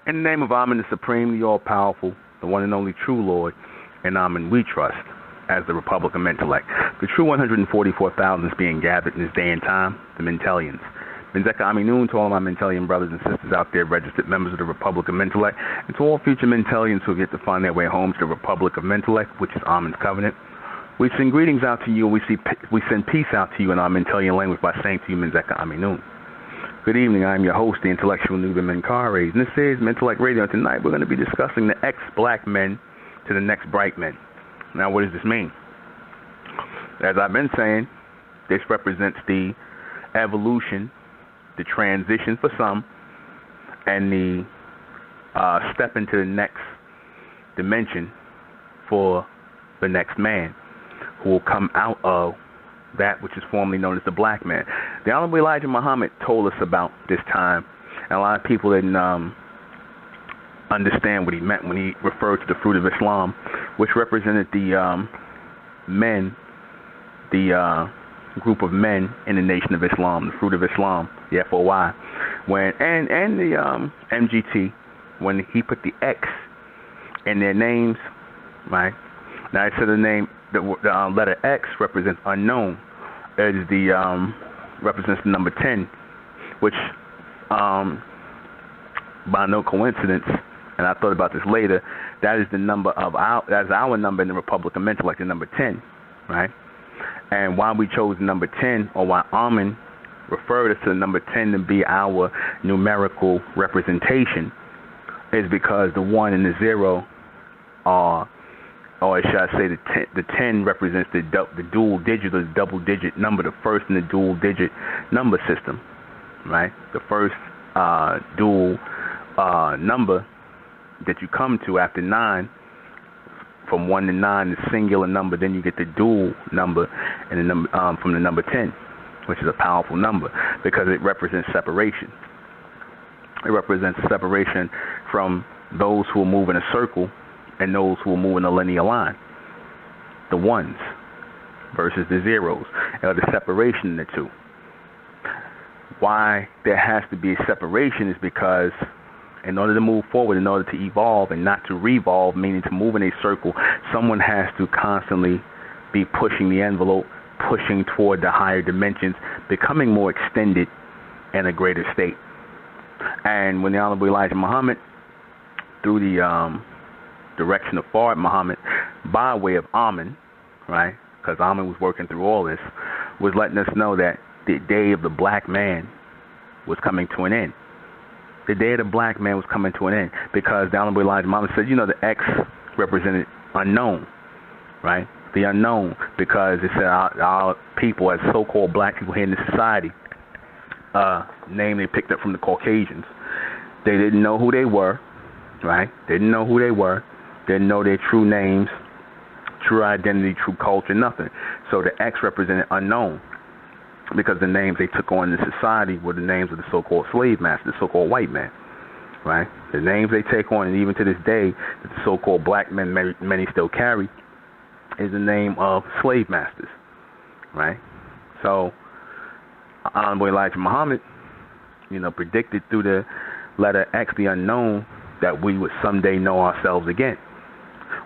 In the name of Amen, the Supreme, the All-Powerful, the one and only true Lord, and Amen, we trust, as the Republic of Mentellect, the true 144,000 is being gathered in this day and time, the Mentellians. Menzeka Aminun to all of my Mentellian brothers and sisters out there, registered members of the Republic of Mentellect, and to all future Mentellians who get to find their way home to the Republic of Mentellect, which is Amen's covenant. We send greetings out to you, and we send peace out to you in our Mentellian language by saying to you, Menzeka Aminun. Good evening, I'm your host, the intellectual Nuben Menkarayzz, and this is Mentellect Radio. Tonight we're going to be discussing the ex-black men to the next bright men. Now, what does this mean? As I've been saying, this represents the evolution, the transition for some, and the step into the next dimension for the next man who will come out of that which is formerly known as the black man. The Honorable Elijah Muhammad told us about this time, and a lot of people didn't understand what he meant when he referred to the fruit of Islam, which represented the men, the group of men in the Nation of Islam, the fruit of Islam, the FOI, and the MGT, when he put the X in their names, right? Now, instead of the name, the letter X represents unknown. It is represents the number 10, which, by no coincidence, and I thought about this later, that is the number of that's our number in the Republic of Mentellect, the number 10, right? And why we chose the number 10, or why Amen referred us to the number 10 to be our numerical representation, is because the 1 and the 0 are, or should I say, the 10 represents the dual digit or the double digit number, the first in the dual digit number system, right? The first dual number that you come to after 9, from 1 to 9, the singular number, then you get the dual number, and the number from the number 10, which is a powerful number because it represents separation. It represents separation from those who will move in a circle and those who will move in a linear line. The ones versus the zeros, or the separation in the two. Why there has to be a separation is because in order to move forward, in order to evolve and not to revolve, meaning to move in a circle, someone has to constantly be pushing the envelope, pushing toward the higher dimensions, becoming more extended in a greater state. And when the Honorable Elijah Muhammad, through the direction of Fard Muhammad, by way of Amen, right, because Amen was working through all this, was letting us know that the day of the black man was coming to an end. The day of the black man was coming to an end because the Honorable Elijah Muhammad said, the X represented unknown, right? The unknown, because it said our people, as so-called black people here in the society, name they picked up from the Caucasians, they didn't know who they were, right? They didn't know who they were. Didn't know their true names, true identity, true culture, nothing. So the X represented unknown because the names they took on in society were the names of the so-called slave master, the so-called white man, right? The names they take on, and even to this day, that the so-called black men, many still carry, is the name of slave masters, right? So Honorable Elijah Muhammad, predicted through the letter X, the unknown, that we would someday know ourselves again.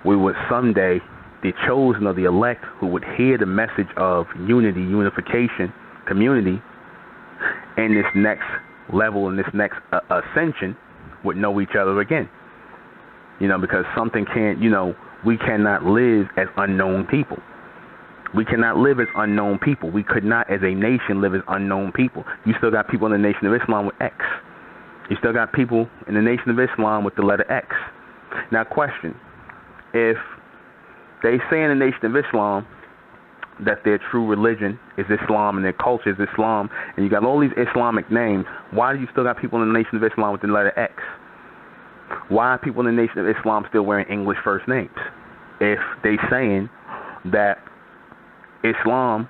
We would someday, the chosen or the elect, who would hear the message of unity, unification, community, in this next level, in this next ascension, would know each other again. Because something can't, we cannot live as unknown people. We cannot live as unknown people. We could not, as a nation, live as unknown people. You still got people in the Nation of Islam with X. You still got people in the Nation of Islam with the letter X. Now, question. If they say in the Nation of Islam that their true religion is Islam and their culture is Islam, and you got all these Islamic names, why do you still got people in the Nation of Islam with the letter X? Why are people in the Nation of Islam still wearing English first names? If they saying that Islam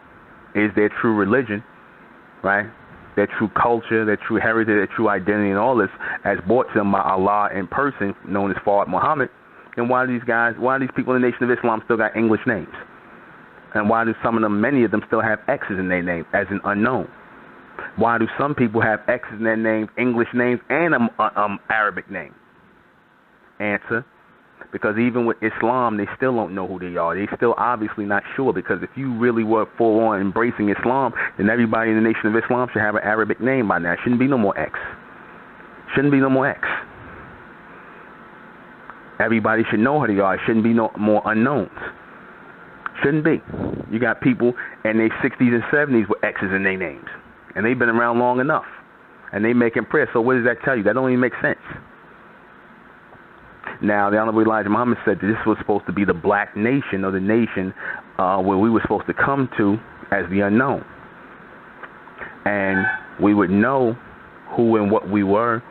is their true religion, right? Their true culture, their true heritage, their true identity, and all this, as brought to them by Allah in person, known as Fard Muhammad, then why do these people in the Nation of Islam still got English names? And why do many of them still have X's in their name as an unknown? Why do some people have X's in their names, English names, and Arabic name? Answer: because even with Islam, they still don't know who they are. They still obviously not sure, because if you really were full on embracing Islam, then everybody in the Nation of Islam should have an Arabic name by now. Shouldn't be no more X. Shouldn't be no more X. Everybody should know who they are. It shouldn't be no more unknowns. Shouldn't be. You got people in their 60s and 70s with X's in their names, and they've been around long enough, and they making prayer. So what does that tell you? That don't even make sense. Now, the Honorable Elijah Muhammad said that this was supposed to be the black nation, or the nation where we were supposed to come to as the unknown, and we would know who and what we were,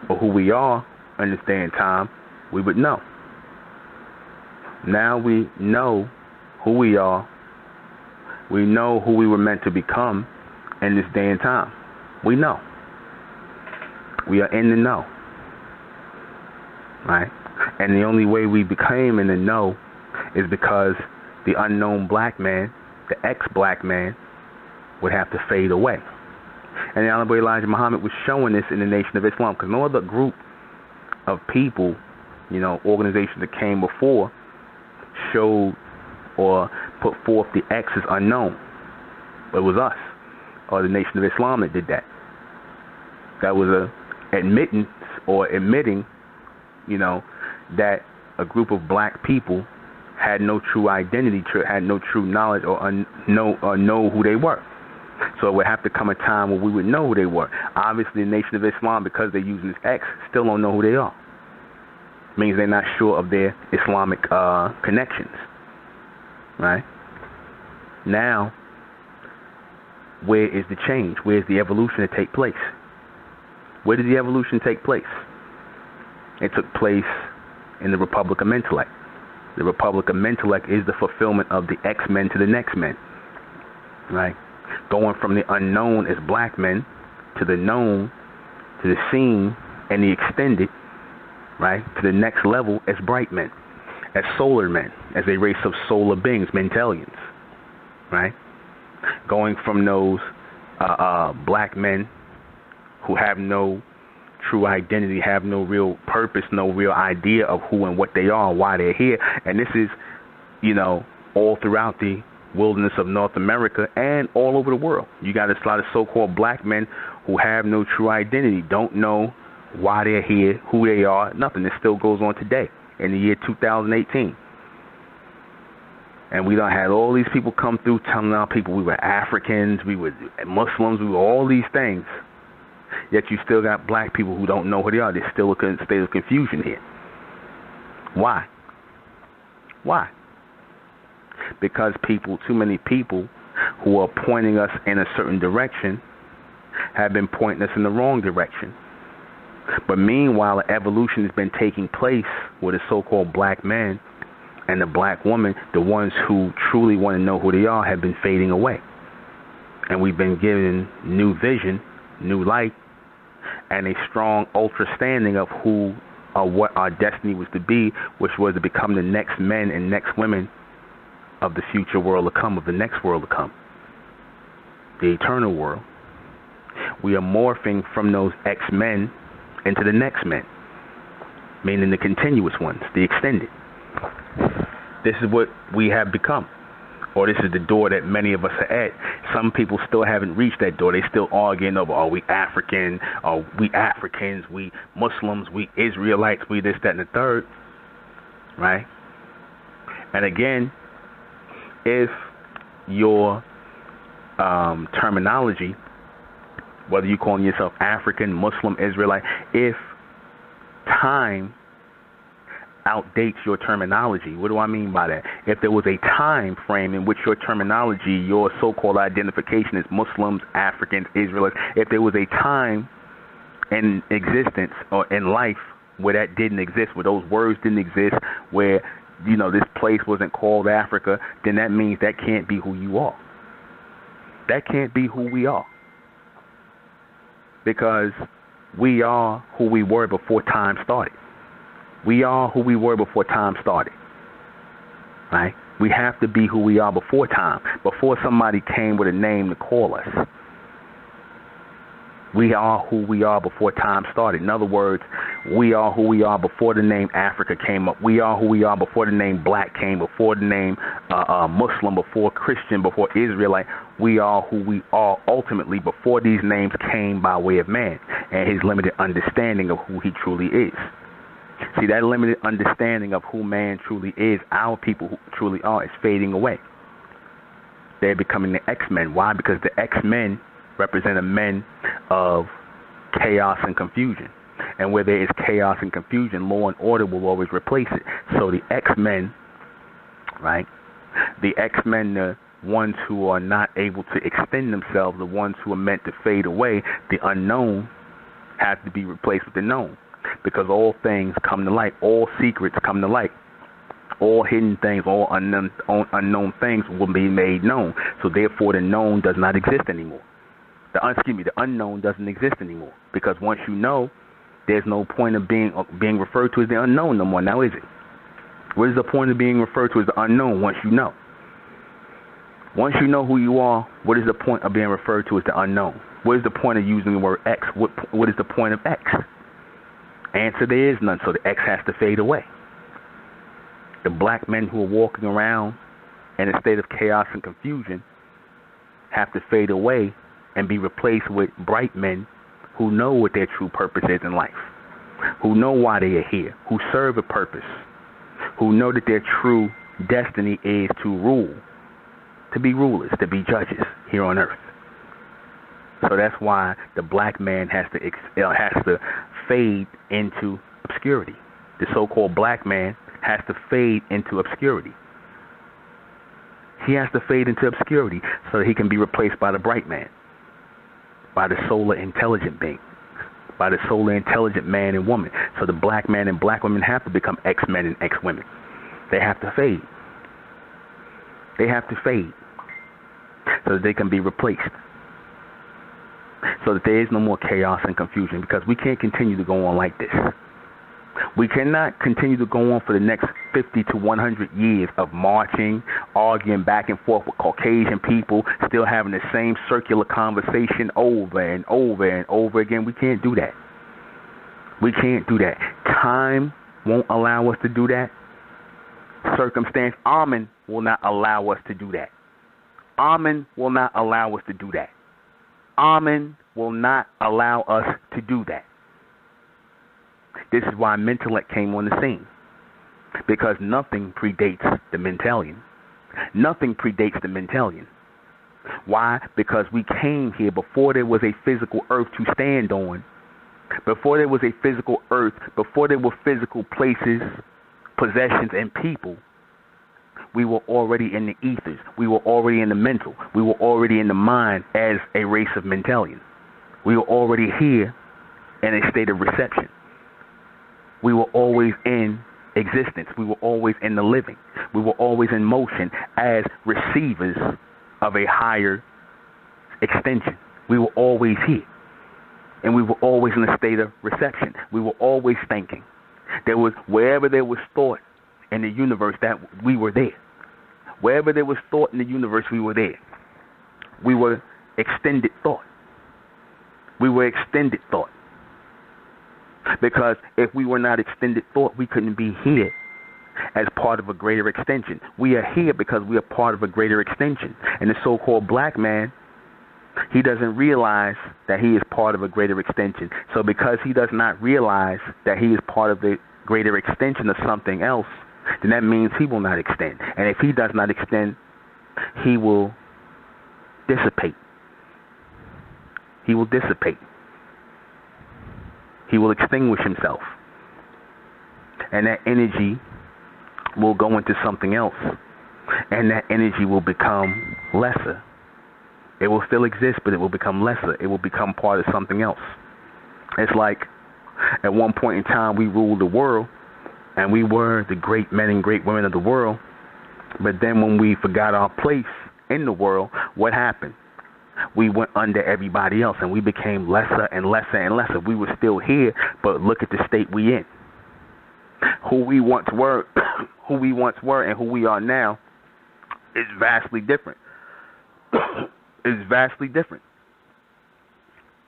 or who we are in this day and time. We would know. Now we know who we are. We know who we were meant to become in this day and time. We know. We are in the know. Right? And the only way we became in the know is because the unknown black man, the ex-black man, would have to fade away. And the Honorable Elijah Muhammad was showing this in the Nation of Islam, because no other group of people, organizations that came before, showed or put forth the X as unknown. But it was us, or the Nation of Islam, that did that. That was admitting, that a group of black people had no true identity, had no true knowledge, or know who they were. So it would have to come a time where we would know who they were. Obviously, the Nation of Islam, because they're using this X, still don't know who they are. Means they're not sure of their Islamic connections. Right? Now, where is the change? Where is the evolution to take place? Where did the evolution take place? It took place in the Republic of Mentellect. The Republic of Mentellect is the fulfillment of the X-Men to the next men. Right? Going from the unknown as black men to the known, to the seen, and the extended, right, to the next level as bright men, as solar men, as a race of solar beings, Mentalians, right? Going from those black men who have no true identity, have no real purpose, no real idea of who and what they are, why they're here. And this is, all throughout the wilderness of North America and all over the world. You got a lot of so-called black men who have no true identity, don't know why they're here, who they are, nothing. This still goes on today in the year 2018. And we done had all these people come through telling our people we were Africans, we were Muslims, we were all these things. Yet you still got black people who don't know who they are. There's still a state of confusion here. Why? Why? Because too many people who are pointing us in a certain direction have been pointing us in the wrong direction. But meanwhile, an evolution has been taking place with the so-called black man and the black woman, the ones who truly want to know who they are, have been fading away. And we've been given new vision, new light, and a strong understanding of who or what our destiny was to be, which was to become the next men and next women of the future world to come, of the next world to come, the eternal world. We are morphing from those X-men into the next men, meaning the continuous ones, the extended. This is what we have become, or this is the door that many of us are at. Some people still haven't reached that door. They still arguing over, are we African, are we Africans, we Muslims, we Israelites, we this, that, and the third, right? And again, if your terminology, whether you're calling yourself African, Muslim, Israelite, if time outdates your terminology, what do I mean by that? If there was a time frame in which your terminology, your so-called identification as Muslims, Africans, Israelites, if there was a time in existence or in life where that didn't exist, where those words didn't exist, where, this place wasn't called Africa, then that means that can't be who you are. That can't be who we are. Because we are who we were before time started. We are who we were before time started. Right? We have to be who we are before time, before somebody came with a name to call us. We are who we are before time started. In other words, we are who we are before the name Africa came up. We are who we are before the name Black came, before the name Muslim, before Christian, before Israelite. We are who we are ultimately before these names came by way of man and his limited understanding of who he truly is. See, that limited understanding of who man truly is, our people who truly are, is fading away. They're becoming the X-Men. Why? Because the X-Men represent a men of chaos and confusion. And where there is chaos and confusion, law and order will always replace it. So the X-Men, right? The X-Men, the ones who are not able to extend themselves, the ones who are meant to fade away, the unknown has to be replaced with the known. Because all things come to light. All secrets come to light. All hidden things, all unknown things will be made known. So therefore, the known does not exist anymore. The unknown doesn't exist anymore. Because once you know, there's no point of being referred to as the unknown no more. Now is it? What is the point of being referred to as the unknown once you know? Once you know who you are, what is the point of being referred to as the unknown? What is the point of using the word X? What is the point of X? Answer: there is none, so the X has to fade away. The black men who are walking around in a state of chaos and confusion have to fade away and be replaced with bright men who know what their true purpose is in life, who know why they are here, who serve a purpose, who know that their true destiny is to rule, to be rulers, to be judges here on earth. So that's why the black man has to fade into obscurity. The so-called black man has to fade into obscurity. He has to fade into obscurity so that he can be replaced by the bright man, by the solar intelligent being, by the solar intelligent man and woman. So the black man and black women have to become X-men and X-women. They have to fade. They have to fade so that they can be replaced, so that there is no more chaos and confusion, because we can't continue to go on like this. We cannot continue to go on for the next 50 to 100 years of marching, arguing back and forth with Caucasian people, still having the same circular conversation over and over and over again. We can't do that. We can't do that. Time won't allow us to do that. Circumstance, Amen, will not allow us to do that. Amen will not allow us to do that. Amen will not allow us to do that. This is why Mentellect came on the scene. Because nothing predates the Mentalian. Nothing predates the Mentalian. Why? Because we came here before there was a physical earth to stand on. Before there was a physical earth, before there were physical places, possessions, and people, we were already in the ethers. We were already in the mental. We were already in the mind as a race of Mentalian. We were already here in a state of reception. We were always in existence. We were always in the living. We were always in motion as receivers of a higher extension. We were always here. And we were always in a state of reception. We were always thinking. There was, wherever there was thought in the universe, that we were there. Wherever there was thought in the universe, we were there. We were extended thought. We were extended thought. Because if we were not extended thought, we couldn't be here as part of a greater extension. We are here because we are part of a greater extension. And the so-called black man, he doesn't realize that he is part of a greater extension. So because he does not realize that he is part of the greater extension of something else, then that means he will not extend. And if he does not extend, he will dissipate. He will dissipate. He will extinguish himself. And that energy will go into something else. And that energy will become lesser. It will still exist, but it will become lesser. It will become part of something else. It's like at one point in time we ruled the world, and we were the great men and great women of the world. But then when we forgot our place in the world, what happened? We went under everybody else, and we became lesser and lesser and lesser. We were still here, but look at the state we in. who we once were, who we once were, and who we are now is vastly different. Is vastly different.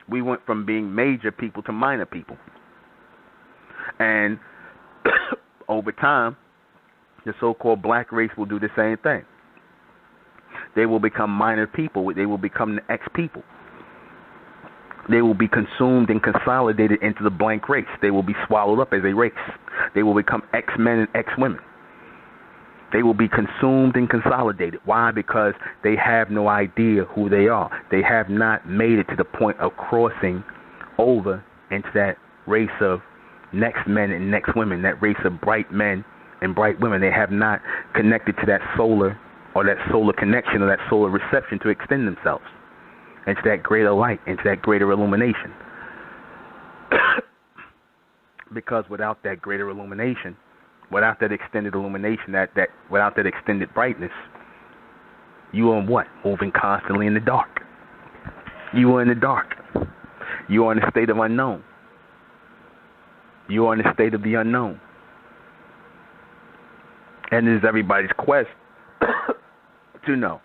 We went from being major people to minor people, and over time, the so-called black race will do the same thing. They will become minor people. They will become the X people. They will be consumed and consolidated into the blank race. They will be swallowed up as a race. They will become X-men and X-women. They will be consumed and consolidated. Why? Because they have no idea who they are. They have not made it to the point of crossing over into that race of next men and next women, that race of bright men and bright women. They have not connected to that solar or that solar connection or that solar reception to extend themselves into that greater light, into that greater illumination. Because without that greater illumination, without that extended illumination, that without that extended brightness, you are what? Moving constantly in the dark. You are in the dark. You are in a state of unknown. You are in a state of the unknown. And it is everybody's quest to know.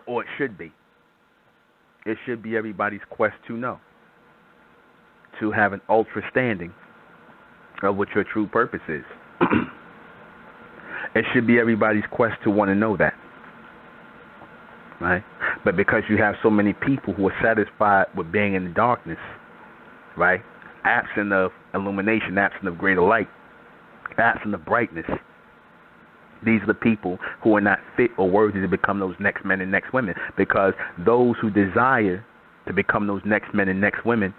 Or it should be. It should be everybody's quest to know. To have an understanding of what your true purpose is. It should be everybody's quest to want to know that. Right? But because you have so many people who are satisfied with being in the darkness, right? Absent of illumination, absent of greater light, absent of brightness, these are the people who are not fit or worthy to become those next men and next women. Because those who desire to become those next men and next women,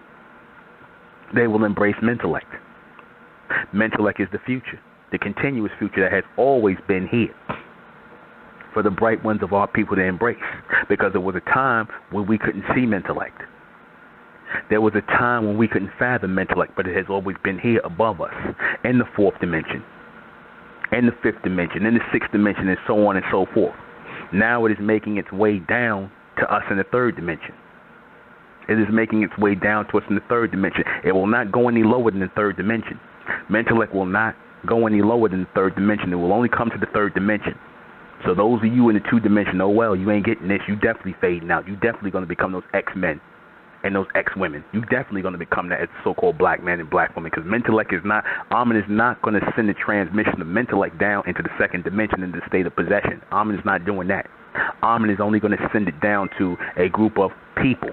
they will embrace mentellect. Mentellect is the future, the continuous future that has always been here for the bright ones of our people to embrace. Because there was a time when we couldn't see mentellect. There was a time when we couldn't fathom mentellect, but it has always been here above us, in the fourth dimension, in the fifth dimension, in the sixth dimension, and so on and so forth. Now it is making its way down to us in the third dimension. It is making its way down to us in the third dimension. It will not go any lower than the third dimension. Mentellect will not go any lower than the third dimension. It will only come to the third dimension. So those of you in the two dimension, oh well, you ain't getting this. You definitely fading out. You definitely going to become those X-men and those X-women. You definitely going to become that so-called black man and black woman. Because mentellect is not, Amen is not going to send the transmission of mentellect down into the second dimension in the state of possession. Amen is not doing that. Amen is only going to send it down to a group of people.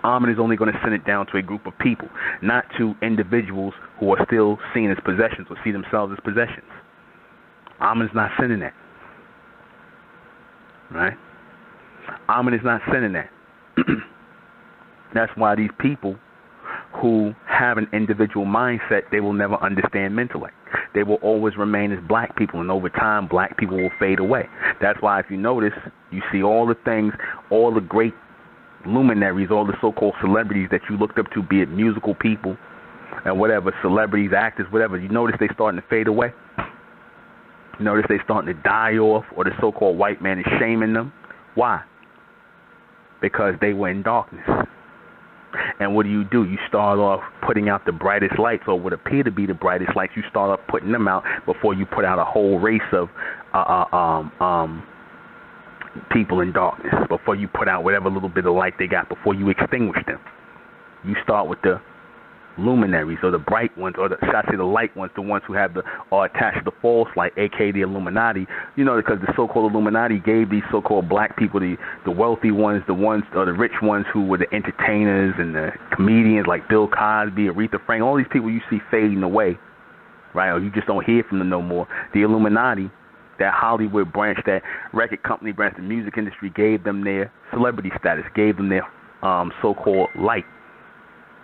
Amen is only going to send it down to a group of people, not to individuals who are still seen as possessions or see themselves as possessions. Amen is not sending that. Right? Amen is not sending that. That's why these people who have an individual mindset, they will never understand mentellect. They will always remain as black people, and over time, black people will fade away. That's why if you notice, you see all the things, all the great luminaries, all the so-called celebrities that you looked up to, be it musical people and whatever, celebrities, actors, whatever, you notice they starting to fade away. You notice they starting to die off, or the so-called white man is shaming them. Why? Because they were in darkness. And what do? You start off putting out the brightest lights, or what appear to be the brightest lights. You start off putting them out before you put out a whole race of people in darkness, before you put out whatever little bit of light they got, before you extinguish them. You start with the luminaries, or the bright ones, or should I say the light ones, the ones who have are attached to the false light, aka the Illuminati. You know, because the so-called Illuminati gave these so-called black people, the wealthy ones, the ones, or the rich ones who were the entertainers and the comedians like Bill Cosby, Aretha Franklin, all these people you see fading away, right? Or you just don't hear from them no more. The Illuminati, that Hollywood branch, that record company branch, the music industry, gave them their celebrity status, gave them their so-called light,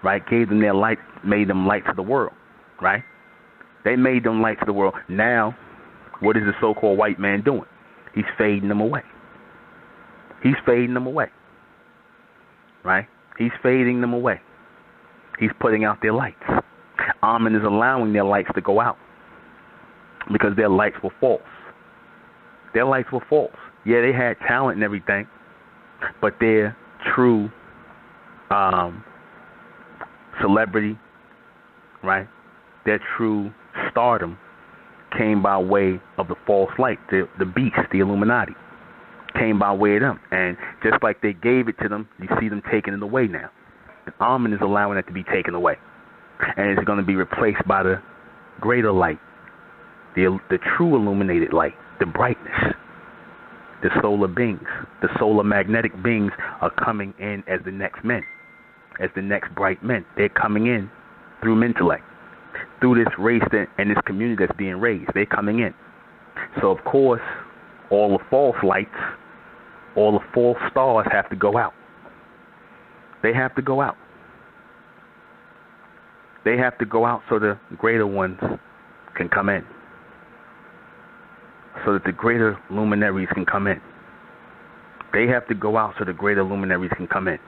right? Gave them their light, made them light to the world, right? They made them light to the world. Now, what is the so-called white man doing? He's fading them away. He's fading them away, right? He's fading them away. He's putting out their lights. Amen is allowing their lights to go out because their lights were false. Their lights were false. Yeah, they had talent and everything, but their true celebrity, right, their true stardom came by way of the false light, the beast, the Illuminati, came by way of them. And just like they gave it to them, you see them taking it away now. And Amen is allowing it to be taken away. And it's going to be replaced by the greater light, the true illuminated light, the brightness. The solar beings, the solar magnetic beings are coming in as the next men, as the next bright men. They're coming in through intellect, through this race and this community that's being raised. They're coming in. So, of course, all the false lights, all the false stars have to go out. They have to go out. They have to go out so the greater ones can come in. So that the greater luminaries can come in. They have to go out so the greater luminaries can come in.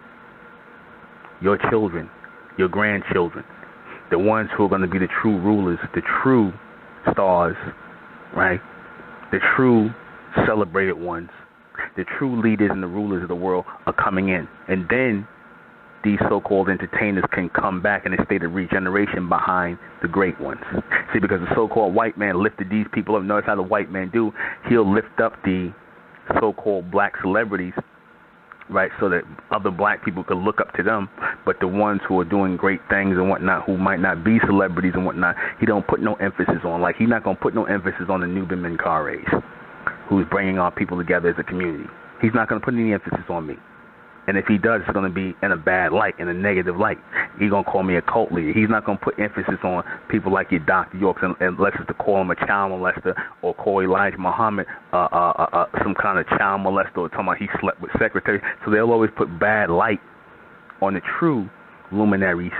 Your children, your grandchildren, the ones who are going to be the true rulers, the true stars, right? The true celebrated ones, the true leaders and the rulers of the world are coming in. And then these so-called entertainers can come back in a state of regeneration behind the great ones. See, because the so-called white man lifted these people up. Notice how the white man do. He'll lift up the so-called black celebrities, right, so that other black people could look up to them. But the ones who are doing great things and whatnot, who might not be celebrities and whatnot, he don't put no emphasis on. Like, he's not going to put no emphasis on the Nuben Menkares, who's bringing our people together as a community. He's not going to put any emphasis on me. And if he does, it's going to be in a bad light, in a negative light. He's going to call me a cult leader. He's not going to put emphasis on people like your Dr. Yorks, unless it's to call him a child molester or call Elijah Muhammad some kind of child molester or talking about he slept with secretaries. So they'll always put bad light on the true luminaries,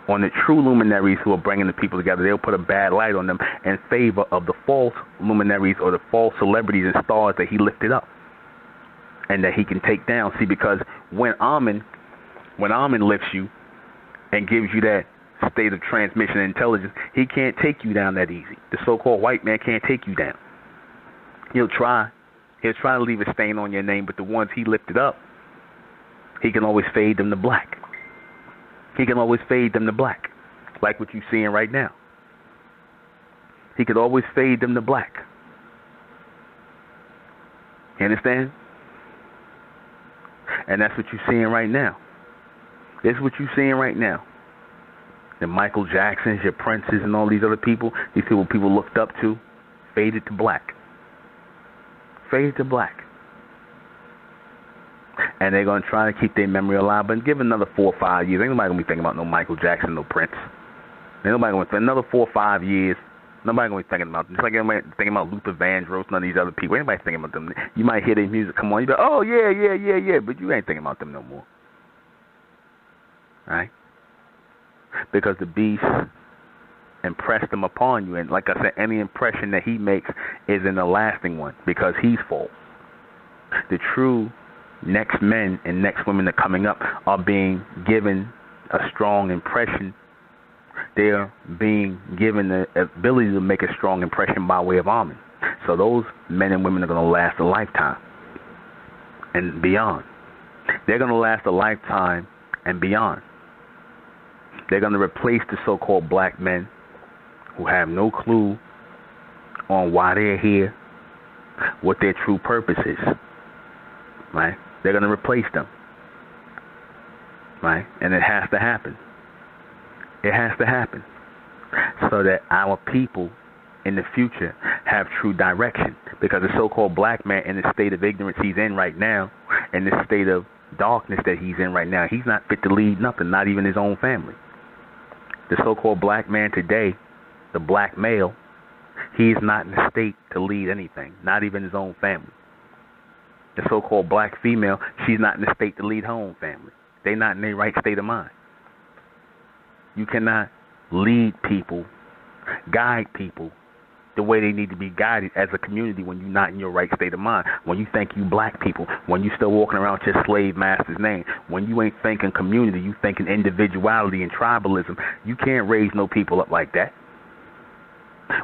on the true luminaries who are bringing the people together. They'll put a bad light on them in favor of the false luminaries or the false celebrities and stars that he lifted up and that he can take down. See, because when Amen lifts you and gives you that state of transmission and intelligence, he can't take you down that easy. The so-called white man can't take you down. He'll try to leave a stain on your name, but the ones he lifted up, he can always fade them to black. He can always fade them to black, like what you're seeing right now. He could always fade them to black. You understand? And that's what you're seeing right now. This is what you're seeing right now. The Michael Jacksons, your Princes, and all these other people, these people looked up to, faded to black. Faded to black. And they're going to try to keep their memory alive, but give another 4 or 5 years. Ain't nobody going to be thinking about no Michael Jackson, no Prince. Ain't nobody going to think another 4 or 5 years. Nobody going to be thinking about them. Just like everybody thinking about Luther Vandross and all these other people. Anybody thinking about them. You might hear their music come on. You go, oh, yeah, but you ain't thinking about them no more. Right? Because the beast impressed them upon you. And like I said, any impression that he makes isn't a lasting one because he's false. The true next men and next women that are coming up are being given a strong impression. They're being given the ability to make a strong impression by way of Amen. So those men and women are going to last a lifetime and beyond. They're going to last a lifetime and beyond. They're going to replace the so-called black men who have no clue on why they're here, what their true purpose is. Right? They're going to replace them. Right? And it has to happen. It has to happen so that our people in the future have true direction. Because the so-called black man in the state of ignorance he's in right now, in the state of darkness that he's in right now, he's not fit to lead nothing, not even his own family. The so-called black man today, the black male, he's not in the state to lead anything, not even his own family. The so-called black female, she's not in the state to lead her own family. They're not in their right state of mind. You cannot lead people, guide people the way they need to be guided as a community when you're not in your right state of mind. When you think you black people, when you still walking around with your slave master's name, when you ain't thinking community, you thinking individuality and tribalism, you can't raise no people up like that.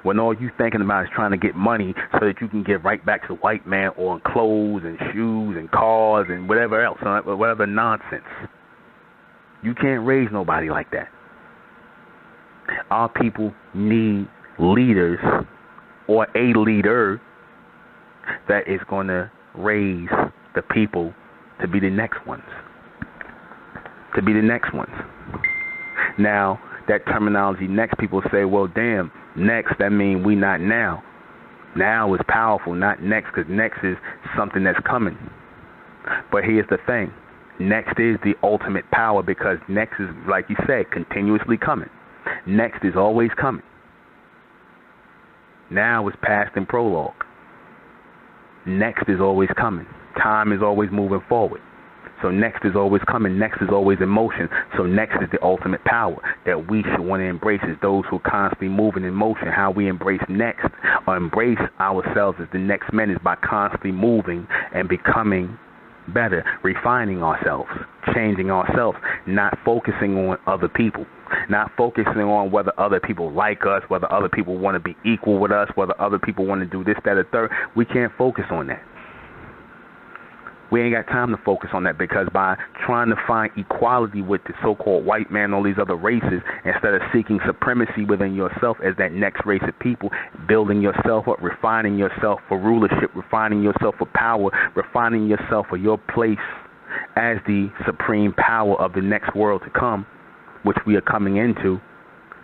When all you thinking about is trying to get money so that you can give right back to the white man on clothes and shoes and cars and whatever else, whatever nonsense. You can't raise nobody like that. Our people need leaders or a leader that is going to raise the people to be the next ones. To be the next ones. Now, that terminology next, people say, well, damn, next, that means we not now. Now is powerful, not next, because next is something that's coming. But here's the thing. Next is the ultimate power, because next is, like you said, continuously coming. Next is always coming. Now is past and prologue. Next is always coming. Time is always moving forward. So next is always coming. Next is always in motion. So next is the ultimate power that we should want to embrace as those who are constantly moving in motion. How we embrace next or embrace ourselves as the next men is by constantly moving and becoming better, refining ourselves, changing ourselves, not focusing on other people, not focusing on whether other people like us, whether other people want to be equal with us, whether other people want to do this, that, or third. We can't focus on that. We ain't got time to focus on that, because by trying to find equality with the so-called white man, all these other races, instead of seeking supremacy within yourself as that next race of people, building yourself up, refining yourself for rulership, refining yourself for power, refining yourself for your place as the supreme power of the next world to come, which we are coming into.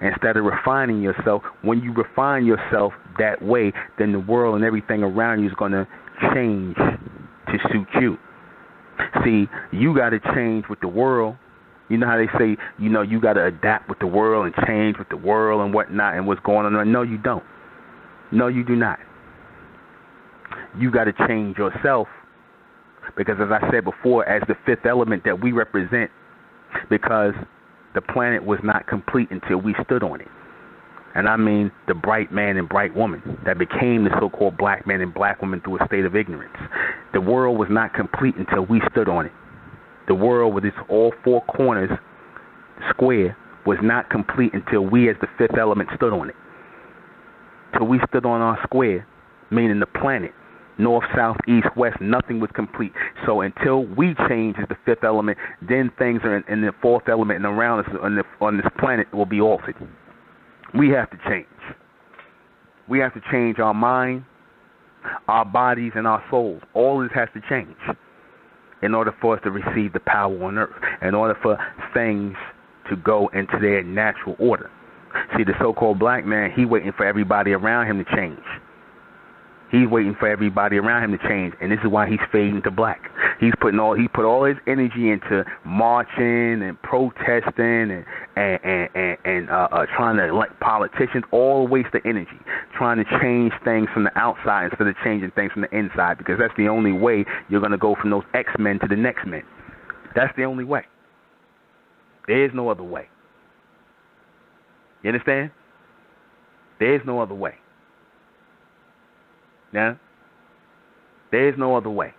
Instead of refining yourself, when you refine yourself that way, then the world and everything around you is going to change to suit you. See, you got to change with the world. You know how they say, you got to adapt with the world and change with the world and whatnot and what's going on. No, you don't. No, you do not. You got to change yourself, because as I said before, as the fifth element that we represent, because the planet was not complete until we stood on it. And I mean the bright man and bright woman that became the so-called black man and black woman through a state of ignorance. The world was not complete until we stood on it. The world with its all four corners square was not complete until we as the fifth element stood on it. Till we stood on our square, meaning the planet, north, south, east, west, nothing was complete. So until we change as the fifth element, then things are in the fourth element and around us on this planet will be altered. We have to change. We have to change our mind, our bodies, and our souls. All this has to change in order for us to receive the power on earth, in order for things to go into their natural order. See, the so-called black man, he waiting for everybody around him to change. He's waiting for everybody around him to change, and this is why he's fading to black. He put all his energy into marching and protesting and trying to elect politicians. All waste of energy, trying to change things from the outside instead of changing things from the inside, because that's the only way you're going to go from those X-men to the next men. That's the only way. There is no other way. You understand? There is no other way. Now, there is no other way.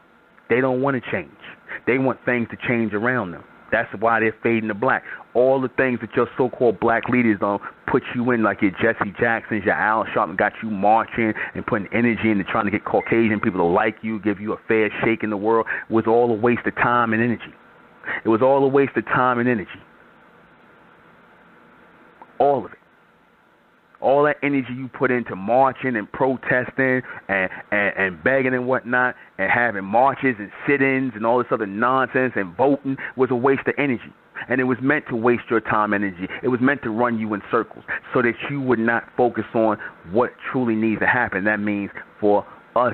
They don't want to change. They want things to change around them. That's why they're fading to black. All the things that your so-called black leaders don't put you in, like your Jesse Jacksons, your Al Sharpton, got you marching and putting energy into trying to get Caucasian people to like you, give you a fair shake in the world, was all a waste of time and energy. It was all a waste of time and energy. All of it. All that energy you put into marching and protesting and begging and whatnot and having marches and sit-ins and all this other nonsense and voting was a waste of energy. And it was meant to waste your time and energy. It was meant to run you in circles so that you would not focus on what truly needs to happen. That means for us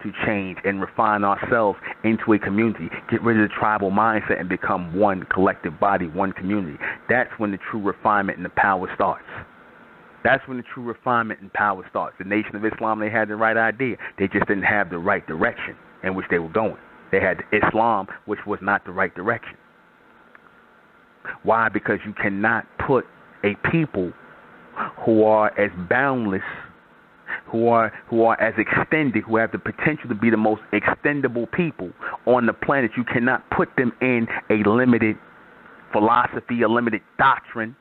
to change and refine ourselves into a community, get rid of the tribal mindset and become one collective body, one community. That's when the true refinement and the power starts. That's when the true refinement and power starts. The Nation of Islam, they had the right idea. They just didn't have the right direction in which they were going. They had Islam, which was not the right direction. Why? Because you cannot put a people who are as boundless, who are as extended, who have the potential to be the most extendable people on the planet. You cannot put them in a limited philosophy, a limited doctrine,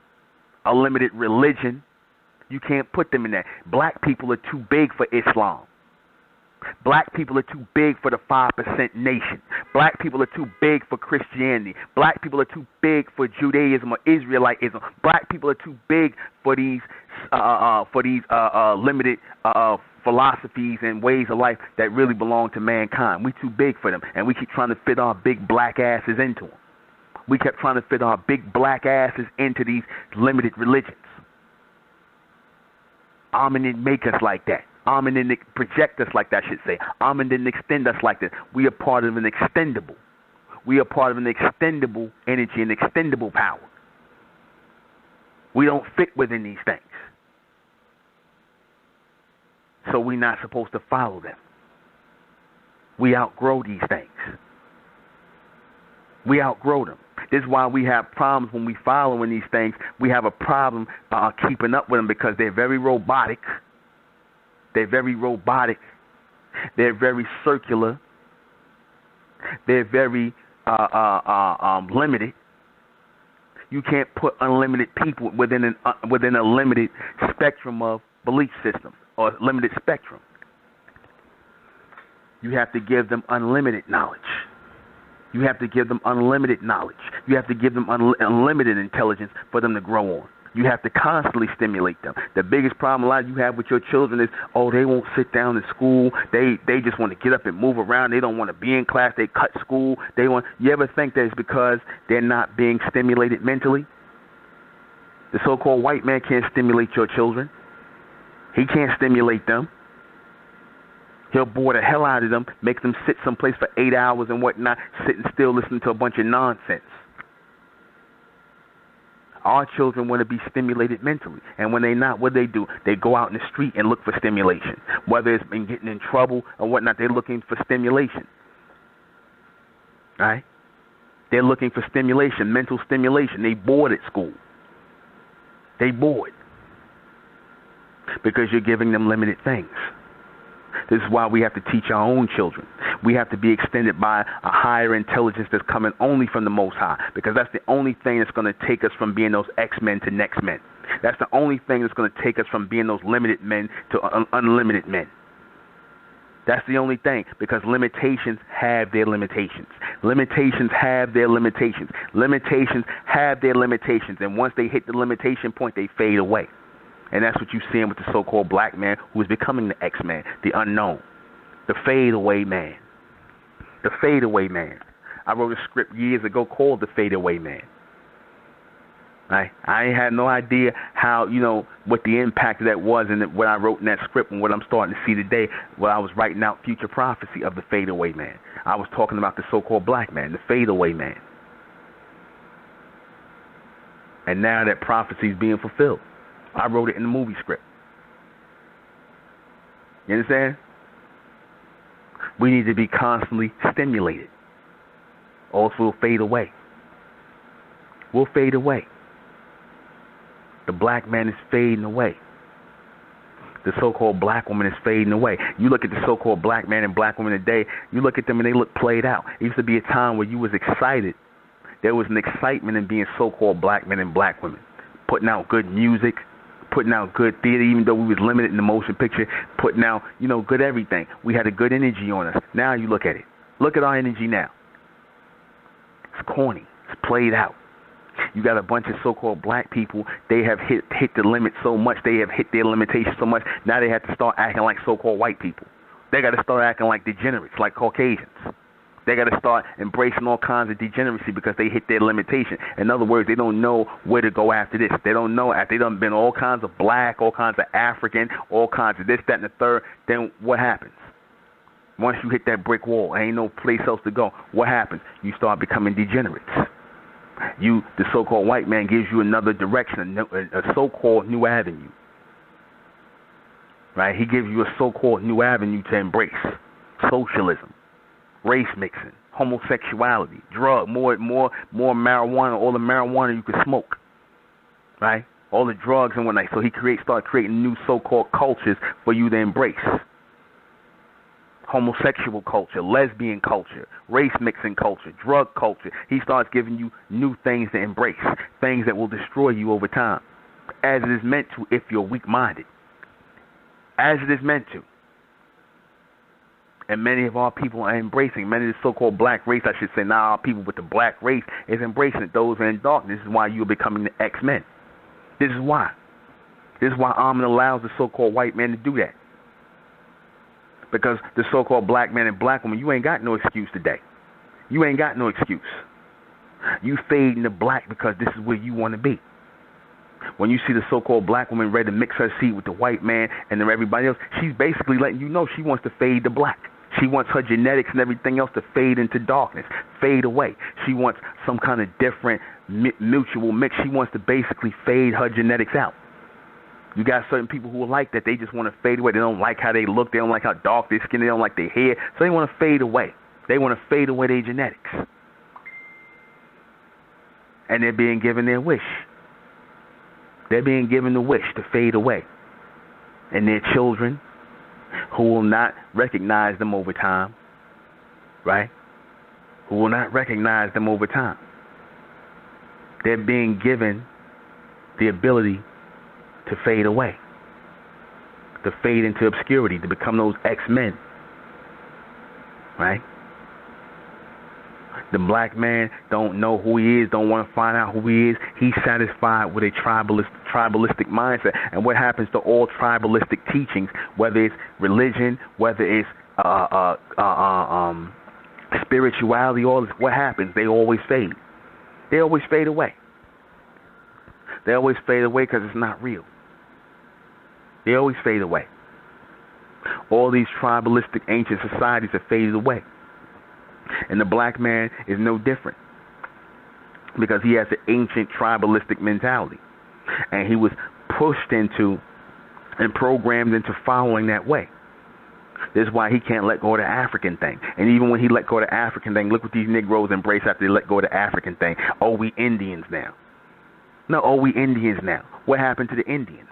a limited religion. You can't put them in that. Black people are too big for Islam. Black people are too big for the 5% nation. Black people are too big for Christianity. Black people are too big for Judaism or Israelitism. Black people are too big for these limited philosophies and ways of life that really belong to mankind. We too big for them, and we keep trying to fit our big black asses into them. We kept trying to fit our big black asses into these limited religions. Amen didn't make us like that. Amen didn't project us like that, I should say. Amen didn't extend us like that. We are part of an extendable. We are part of an extendable energy, an extendable power. We don't fit within these things. So we're not supposed to follow them. We outgrow these things. We outgrow them. This is why we have problems when we following these things. We have a problem keeping up with them because they're very robotic. They're very robotic. They're very circular. They're very limited. You can't put unlimited people within a limited spectrum of belief systems or limited spectrum. You have to give them unlimited knowledge. You have to give them unlimited knowledge. You have to give them unlimited intelligence for them to grow on. You have to constantly stimulate them. The biggest problem a lot you have with your children is, they won't sit down in school. They just want to get up and move around. They don't want to be in class. They cut school. You ever think that it's because they're not being stimulated mentally? The so-called white man can't stimulate your children. He can't stimulate them. He'll bore the hell out of them, make them sit someplace for 8 hours and whatnot, sitting still listening to a bunch of nonsense. Our children want to be stimulated mentally. And when they're not, what do? They go out in the street and look for stimulation. Whether it's been getting in trouble or whatnot, they're looking for stimulation. Right? They're looking for stimulation, mental stimulation. They bored at school. They bored. Because you're giving them limited things. This is why we have to teach our own children. We have to be extended by a higher intelligence that's coming only from the Most High, because that's the only thing that's going to take us from being those X-Men to next men. That's the only thing that's going to take us from being those limited men to unlimited men. That's the only thing, because limitations have their limitations. Limitations have their limitations. Limitations have their limitations, and once they hit the limitation point, they fade away. And that's what you're seeing with the so-called black man who is becoming the X-Man, the unknown, the fade-away man. The fade-away man. I wrote a script years ago called The Fade-Away Man. I had no idea how, what the impact of that was in what I wrote in that script and what I'm starting to see today when I was writing out future prophecy of the fade-away man. I was talking about the so-called black man, the fade-away man. And now that prophecy is being fulfilled. I wrote it in the movie script. You understand? We need to be constantly stimulated, or else we'll fade away. We'll fade away. The black man is fading away. The so-called black woman is fading away. You look at the so-called black man and black woman today, you look at them and they look played out. It used to be a time where you was excited. There was an excitement in being so-called black men and black women, putting out good music, putting out good theater, even though we was limited in the motion picture, putting out, good everything. We had a good energy on us. Now you look at it. Look at our energy now. It's corny. It's played out. You got a bunch of so-called black people. They have hit the limit so much. They have hit their limitations so much. Now they have to start acting like so-called white people. They got to start acting like degenerates, like Caucasians. They got to start embracing all kinds of degeneracy because they hit their limitation. In other words, they don't know where to go after this. They don't know after they done been all kinds of black, all kinds of African, all kinds of this, that, and the third. Then what happens? Once you hit that brick wall, ain't no place else to go. What happens? You start becoming degenerates. The so-called white man gives you another direction, a so-called new avenue. Right? He gives you a so-called new avenue to embrace. Socialism. Race mixing, homosexuality, drug, more marijuana, all the marijuana you could smoke, right? All the drugs and whatnot. So he started creating new so-called cultures for you to embrace. Homosexual culture, lesbian culture, race mixing culture, drug culture. He starts giving you new things to embrace, things that will destroy you over time, as it is meant to if you're weak-minded. As it is meant to. And many of our people are embracing, many of the so-called black race, I should say, now our people with the black race is embracing it. Those in darkness. This is why you're becoming the X-Men. This is why. This is why Amun allows the so-called white man to do that. Because the so-called black man and black woman, you ain't got no excuse today. You ain't got no excuse. You fade into black because this is where you want to be. When you see the so-called black woman ready to mix her seed with the white man and then everybody else, she's basically letting you know she wants to fade to black. She wants her genetics and everything else to fade into darkness, fade away. She wants some kind of different mutual mix. She wants to basically fade her genetics out. You got certain people who are like that. They just want to fade away. They don't like how they look. They don't like how dark their skin. They don't like their hair. So they want to fade away. They want to fade away their genetics. And they're being given their wish. They're being given the wish to fade away. And their children, who will not recognize them over time, right? Who will not recognize them over time. They're being given the ability to fade away, to fade into obscurity, to become those X-Men, right? The black man don't know who he is, don't want to find out who he is. He's satisfied with a tribalistic mindset. And what happens to all tribalistic teachings, whether it's religion, whether it's spirituality, all this, what happens? They always fade. They always fade away. They always fade away because it's not real. They always fade away. All these tribalistic ancient societies have faded away. And the black man is no different because he has an ancient tribalistic mentality. And he was pushed into and programmed into following that way. This is why he can't let go of the African thing. And even when he let go of the African thing, look what these Negroes embrace after they let go of the African thing. Oh, we Indians now. No, oh, we Indians now. What happened to the Indians?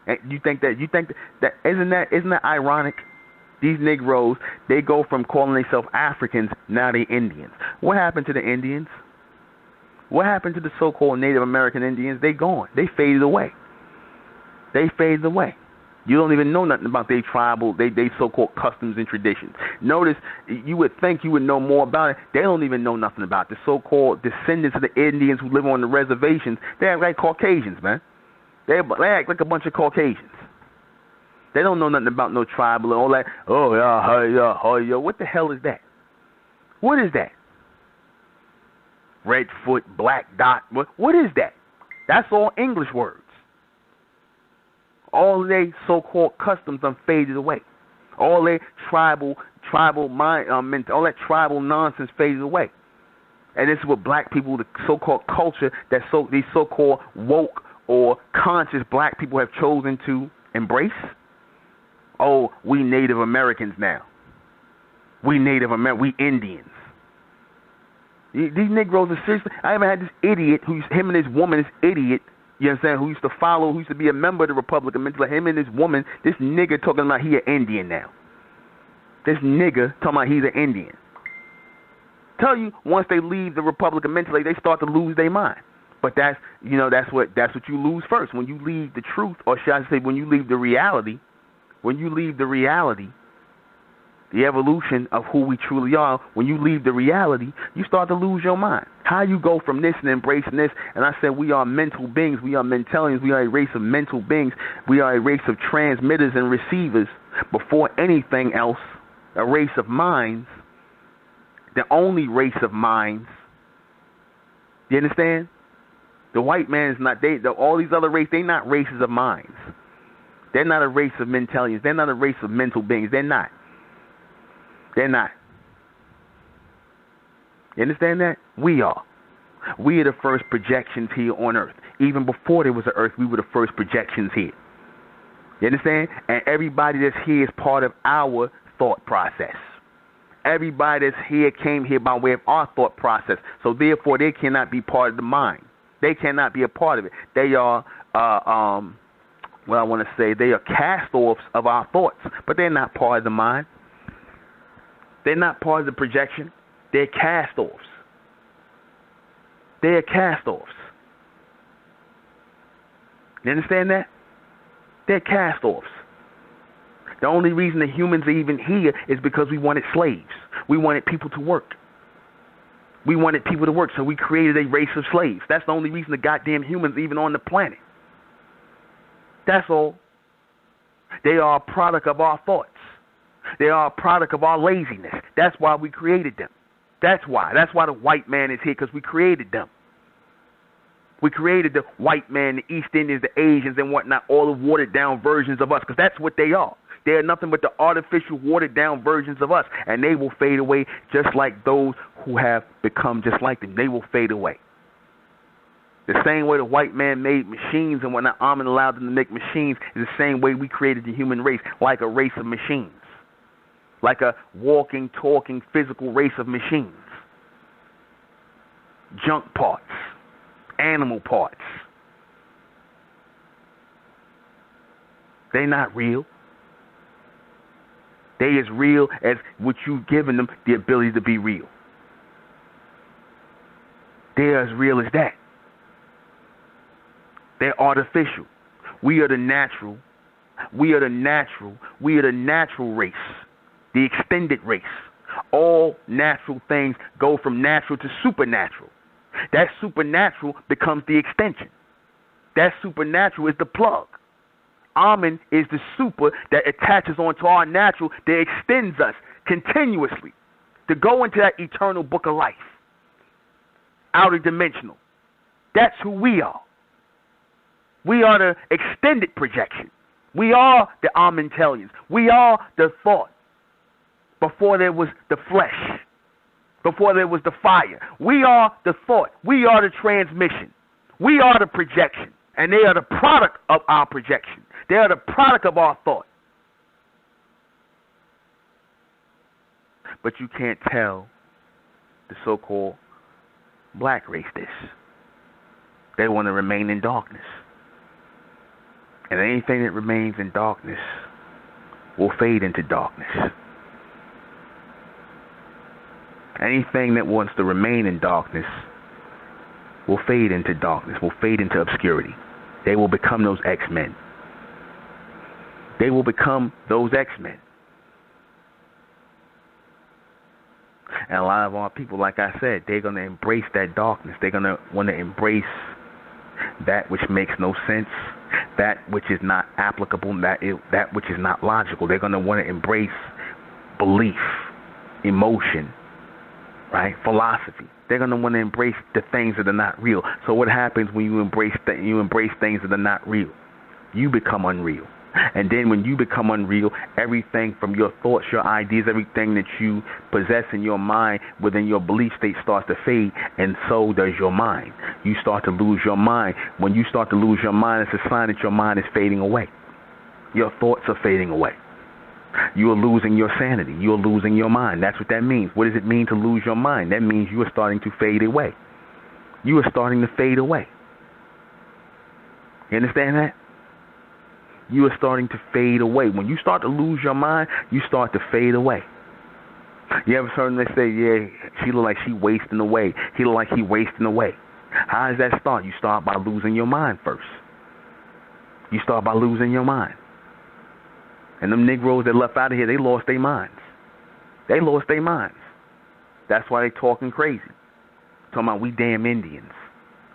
And you think that isn't that ironic? These Negroes, they go from calling themselves Africans, now they Indians. What happened to the Indians? What happened to the so-called Native American Indians? They gone. They faded away. They faded away. You don't even know nothing about their tribal, they so-called customs and traditions. Notice, you would think you would know more about it. They don't even know nothing about it. The so-called descendants of the Indians who live on the reservations, they act like Caucasians, man. They act like a bunch of Caucasians. They don't know nothing about no tribal and all that. Oh, yeah. What the hell is that? What is that? Redfoot, black dot. What is that? That's all English words. All their so-called customs done faded away. All their tribal mind, all that tribal nonsense faded away. And this is what black people, the so-called culture, these so-called woke or conscious black people have chosen to embrace. Oh, we Native Americans now. We Indians. These Negroes are seriously. I even had this idiot him and his woman, this idiot, you understand, who used to be a member of the Republican Mentally. Him and his woman, this nigga talking about he an Indian now. This nigga talking about he's an Indian. Tell you, once they leave the Republican Mentally, they start to lose their mind. But that's what you lose first. When you leave the truth, or should I say when you leave the reality, the evolution of who we truly are, when you leave the reality, you start to lose your mind. How you go from this and embracing this, and I said we are mental beings, we are mentalians, we are a race of mental beings, we are a race of transmitters and receivers. Before anything else, a race of minds, the only race of minds. You understand? The white man is not, all these other races, they're not races of minds. They're not a race of mentalians. They're not a race of mental beings. They're not. They're not. You understand that? We are. We are the first projections here on Earth. Even before there was an Earth, we were the first projections here. You understand? And everybody that's here is part of our thought process. Everybody that's here came here by way of our thought process. So therefore, they cannot be part of the mind. They cannot be a part of it. They are, they are cast-offs of our thoughts, but they're not part of the mind. They're not part of the projection. They're cast-offs. They're cast-offs. You understand that? They're cast-offs. The only reason the humans are even here is because we wanted slaves. We wanted people to work. We wanted people to work, so we created a race of slaves. That's the only reason the goddamn humans are even on the planet. That's all. They are a product of our thoughts. They are a product of our laziness. That's why we created them. That's why. That's why the white man is here, because we created them. We created the white man, the East Indians, the Asians, and whatnot, all the watered-down versions of us, because that's what they are. They are nothing but the artificial, watered-down versions of us, and they will fade away just like those who have become just like them. They will fade away. The same way the white man made machines and whatnot, Amen allowed them to make machines, is the same way we created the human race, like a race of machines. Like a walking, talking, physical race of machines. Junk parts. Animal parts. They're not real. They as real as what you've given them the ability to be real. They're as real as that. They're artificial. We are the natural. We are the natural. We are the natural race. The extended race. All natural things go from natural to supernatural. That supernatural becomes the extension. That supernatural is the plug. Amen is the super that attaches onto our natural, that extends us continuously to go into that eternal book of life. Outer dimensional. That's who we are. We are the extended projection. We are the Amentalians. We are the thought. Before there was the flesh. Before there was the fire. We are the thought. We are the transmission. We are the projection. And they are the product of our projection. They are the product of our thought. But you can't tell the so-called black race this. They want to remain in darkness. And anything that remains in darkness will fade into darkness. Anything that wants to remain in darkness will fade into darkness, will fade into obscurity. They will become those X-Men. They will become those X-Men. And a lot of our people, like I said, they're going to embrace that darkness. They're going to want to embrace that which makes no sense, that which is not applicable, that which is not logical. They're going to want to embrace belief, emotion, right? Philosophy. They're going to want to embrace the things that are not real. So what happens when you embrace things that are not real? You become unreal. And then when you become unreal, everything from your thoughts, your ideas, everything that you possess in your mind within your belief state starts to fade, and so does your mind. You start to lose your mind. When you start to lose your mind, it's a sign that your mind is fading away. Your thoughts are fading away. You are losing your sanity. You are losing your mind. That's what that means. What does it mean to lose your mind? That means you are starting to fade away. You are starting to fade away. You understand that? You are starting to fade away. When you start to lose your mind, you start to fade away. You ever heard them say, yeah, she look like she wasting away. He look like he wasting away. How does that start? You start by losing your mind first. You start by losing your mind. And them Negroes that left out of here, they lost their minds. They lost their minds. That's why they talking crazy. Talking about we damn Indians.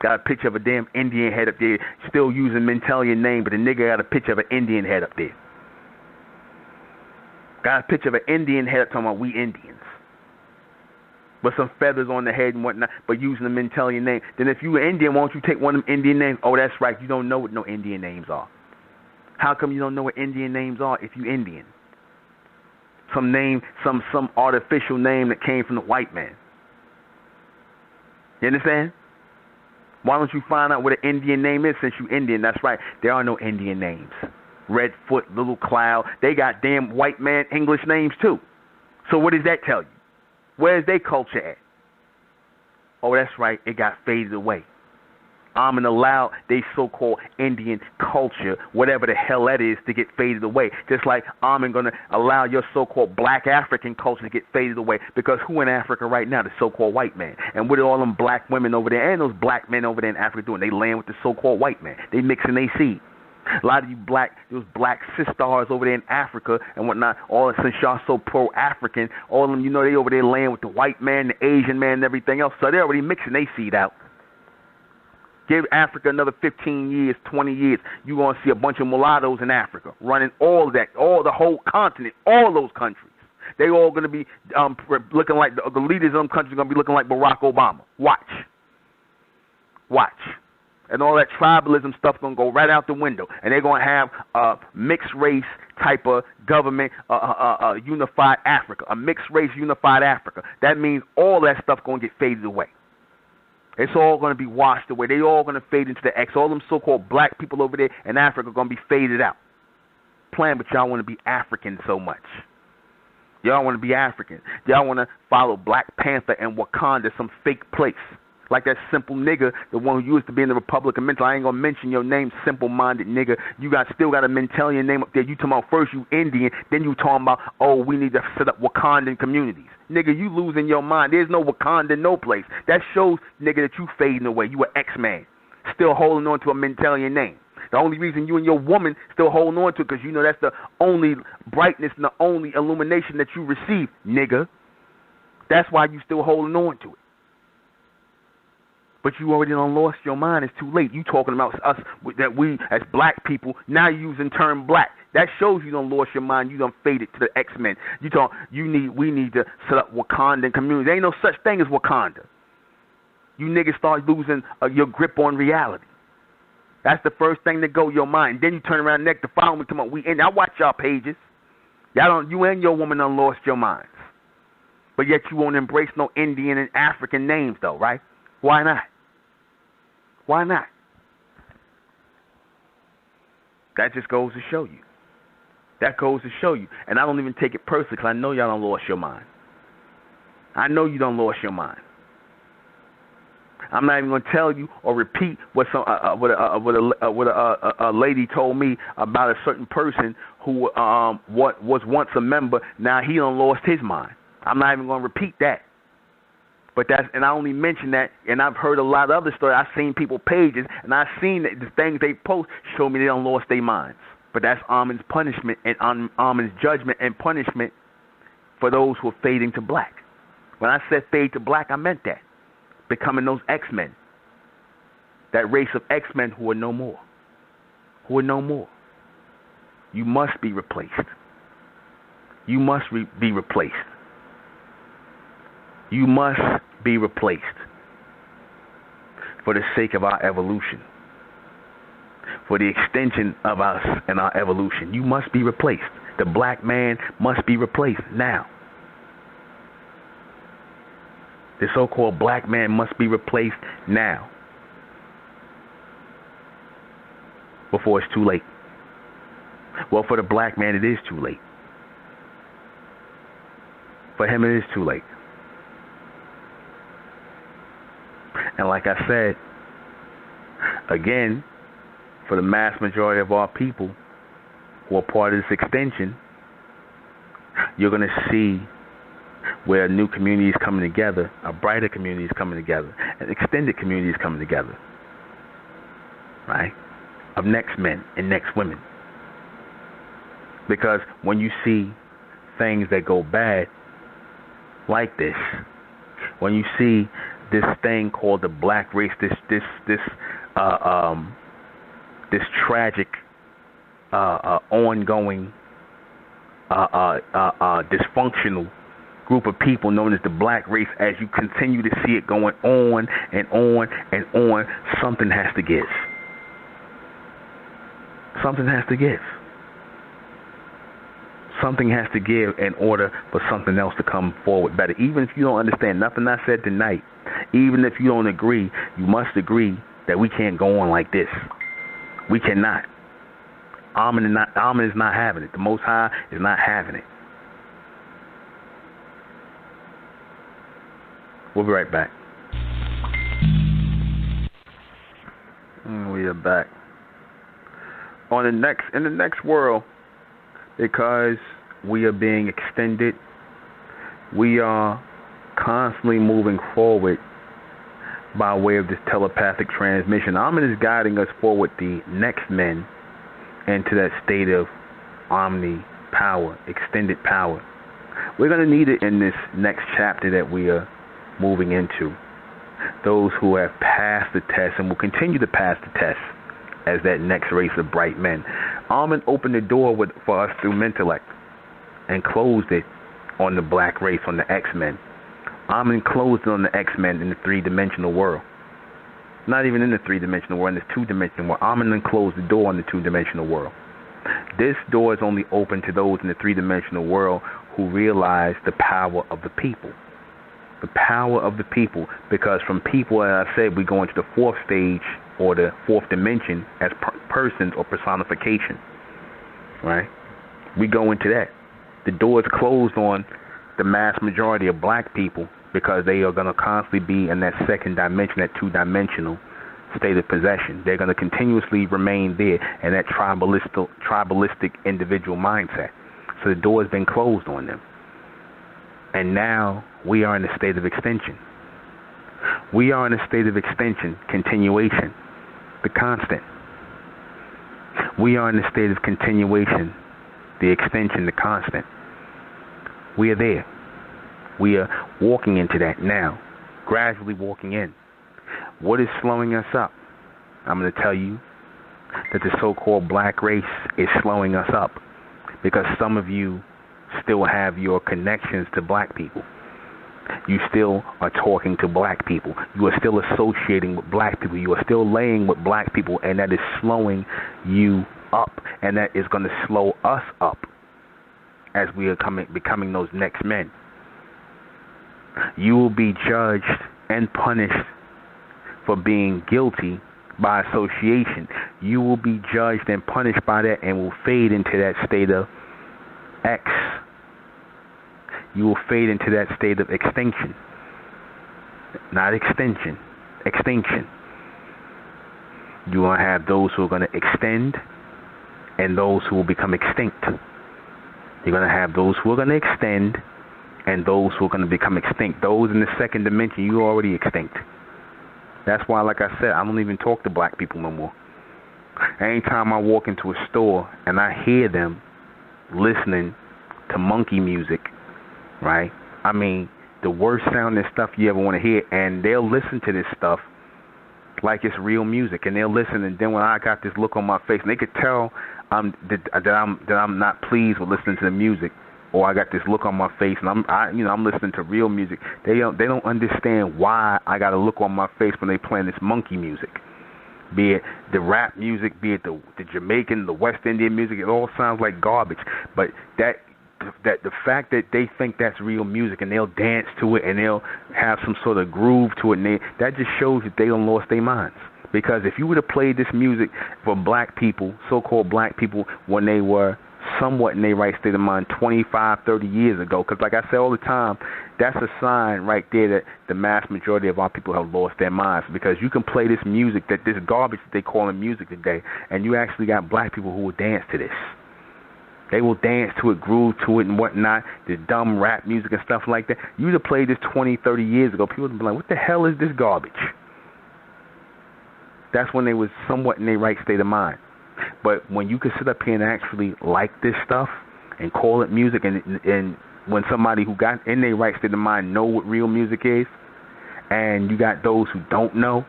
Got a picture of a damn Indian head up there, still using Mentalian name, but the nigga got a picture of an Indian head up there. Got a picture of an Indian head up talking about we Indians. With some feathers on the head and whatnot, but using the Mentalian name. Then if you an Indian, why don't you take one of them Indian names? Oh, that's right, you don't know what no Indian names are. How come you don't know what Indian names are if you Indian? Some name, some artificial name that came from the white man. You understand? Why don't you find out what an Indian name is since you Indian? That's right. There are no Indian names. Redfoot, Little Cloud. They got damn white man English names too. So what does that tell you? Where's their culture at? Oh, that's right. It got faded away. I'm going to allow their so-called Indian culture, whatever the hell that is, to get faded away. Just like I'm going to allow your so-called black African culture to get faded away. Because who in Africa right now? The so-called white man. And what are all them black women over there and those black men over there in Africa doing? They laying with the so-called white man. They mixing their seed. A lot of you those black sisters over there in Africa and whatnot, all since y'all so pro-African, all of them, you know, they over there laying with the white man, the Asian man, and everything else, so they're already mixing their seed out. Give Africa another 15 years, 20 years, you're going to see a bunch of mulattoes in Africa running all of that, all the whole continent, all those countries. They all going to be looking like, the leaders of them countries are going to be looking like Barack Obama. Watch. And all that tribalism stuff going to go right out the window. And they're going to have a mixed race type of government, unified Africa, a mixed race unified Africa. That means all that stuff going to get faded away. It's all going to be washed away. They all going to fade into the X. All them so-called black people over there in Africa are going to be faded out. But y'all want to be African so much. Y'all want to be African. Y'all want to follow Black Panther and Wakanda, some fake place. Like that simple nigga, the one who used to be in the Republican mental. I ain't going to mention your name, simple-minded nigga. You still got a Mentalian name up there. You talking about first you Indian, then you talking about, oh, we need to set up Wakandan communities. Nigga, you losing your mind. There's no Wakanda no place. That shows, nigga, that you fading away. You an X-Man, still holding on to a Mentalian name. The only reason you and your woman still holding on to it because you know that's the only brightness and the only illumination that you receive, nigga. That's why you still holding on to it. But you already done lost your mind. It's too late. You talking about us, that we as black people, now you using term black. That shows you done lost your mind. You done faded to the X-Men. We need to set up Wakandan communities. There ain't no such thing as Wakanda. You niggas start losing your grip on reality. That's the first thing that go your mind. Then you turn around next to follow me. Come on, I watch y'all pages. You and your woman done lost your minds. But yet you won't embrace no Indian and African names though, right? Why not? Why not? That just goes to show you. That goes to show you. And I don't even take it personally because I know y'all done lost your mind. I know you done lost your mind. I'm not even going to tell you or repeat what a lady told me about a certain person who was once a member. Now he done lost his mind. I'm not even going to repeat that. But and I only mention that, and I've heard a lot of other stories. I've seen people's pages, and I've seen that the things they post show me they done lost their minds. But that's Amun's punishment and Amun's judgment and punishment for those who are fading to black. When I said fade to black, I meant that. Becoming those X-Men. That race of X-Men who are no more. Who are no more. You must be replaced. You must be replaced. You must be replaced for the sake of our evolution, for the extension of us and our evolution. You must be replaced. The black man must be replaced now. The so-called black man must be replaced now before it's too late. Well, for the black man, it is too late. For him, it is too late. And like I said, again, for the mass majority of our people who are part of this extension, you're going to see where new communities coming together, a brighter communities coming together, an extended communities coming together, right, of next men and next women. Because when you see things that go bad like this, when you see this thing called the black race, this tragic, ongoing, dysfunctional group of people known as the black race, as you continue to see it going on and on and on, something has to give. Something has to give. Something has to give in order for something else to come forward better. Even if you don't understand nothing I said tonight, even if you don't agree, you must agree that we can't go on like this. We cannot. Amun is not having it. The Most High is not having it. We'll be right back. We are back. In the next world, because we are being extended, we are constantly moving forward by way of this telepathic transmission. Amun is guiding us forward, the next men, into that state of omni power, extended power. We're going to need it in this next chapter that we are moving into. Those who have passed the test and will continue to pass the test as that next race of bright men. Amen opened the door for us through Mentellect and closed it on the black race, on the X-Men. Amen closed it on the X-Men in the three-dimensional world. Not even in the three-dimensional world, in the two-dimensional world. Amen then closed the door on the two-dimensional world. This door is only open to those in the three-dimensional world who realize the power of the people. The power of the people, because from people, as I said, we go into the fourth stage or the fourth dimension as persons or personification, right? We go into that. The door is closed on the mass majority of black people because they are going to constantly be in that second dimension, that two-dimensional state of possession. They're going to continuously remain there in that tribalistic individual mindset. So the door has been closed on them. And now we are in a state of extension. We are in a state of extension, continuation, the constant. We are in a state of continuation, the extension, the constant. We are there. We are walking into that now, gradually walking in. What is slowing us up? I'm going to tell you that the so-called black race is slowing us up because some of you still have your connections to black people. You still are talking to black people. You are still associating with black people. You are still laying with black people, and that is slowing you up, and that is going to slow us up as we are becoming those next men. You will be judged and punished for being guilty by association. You will be judged and punished by that and will fade into that state of X. You will fade into that state of extinction. Not extension, extinction. You will have those who are going to extend and those who will become extinct. You're going to have those who are going to extend and those who are going to become extinct. Those in the second dimension, you're already extinct. That's why, like I said, I don't even talk to black people no more. Anytime I walk into a store and I hear them listening to monkey music, right? I mean, the worst sounding stuff you ever want to hear, and they'll listen to this stuff like it's real music, and they'll listen, and then when I got this look on my face, and they could tell that I'm not pleased with listening to the music, or I got this look on my face, and I'm listening to real music. They don't understand why I got a look on my face when they playing this monkey music. Be it the rap music, be it the Jamaican, the West Indian music, it all sounds like garbage. But that the fact that they think that's real music and they'll dance to it and they'll have some sort of groove to it, and that just shows that they done lost their minds. Because if you would have played this music for black people, so-called black people, when they were somewhat in their right state of mind 25, 30 years ago, because like I say all the time, that's a sign right there that the mass majority of our people have lost their minds. Because you can play this music, this garbage that they call in music today, and you actually got black people who will dance to this. They will dance to it, groove to it and whatnot, the dumb rap music and stuff like that. You would have played this 20, 30 years ago, people would be like, what the hell is this garbage? That's when they was somewhat in their right state of mind. But when you can sit up here and actually like this stuff and call it music, and when somebody who got in their right state of mind know what real music is, and you got those who don't know,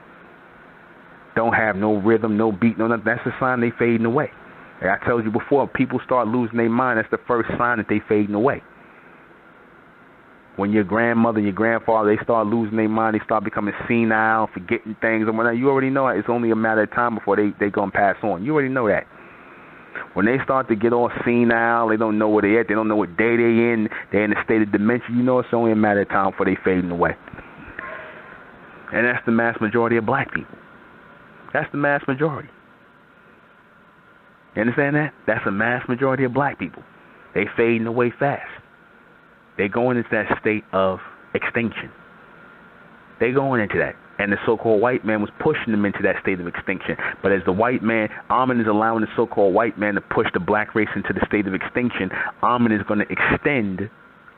don't have no rhythm, no beat, no nothing, that's a sign they fading away. Like I told you before, people start losing their mind, that's the first sign that they fading away. When your grandmother and your grandfather, they start losing their mind, they start becoming senile, forgetting things and whatnot, you already know it's only a matter of time before they going to pass on. You already know that. When they start to get all senile, they don't know where they're at, they don't know what day they're in a state of dementia, you know it's only a matter of time before they fading away. And that's the mass majority of black people. That's the mass majority. You understand that? That's the mass majority of black people. They fading away fast. They going into that state of extinction. They going into that. And the so-called white man was pushing them into that state of extinction. But as the white man, Amen is allowing the so-called white man to push the black race into the state of extinction, Amen is going to extend,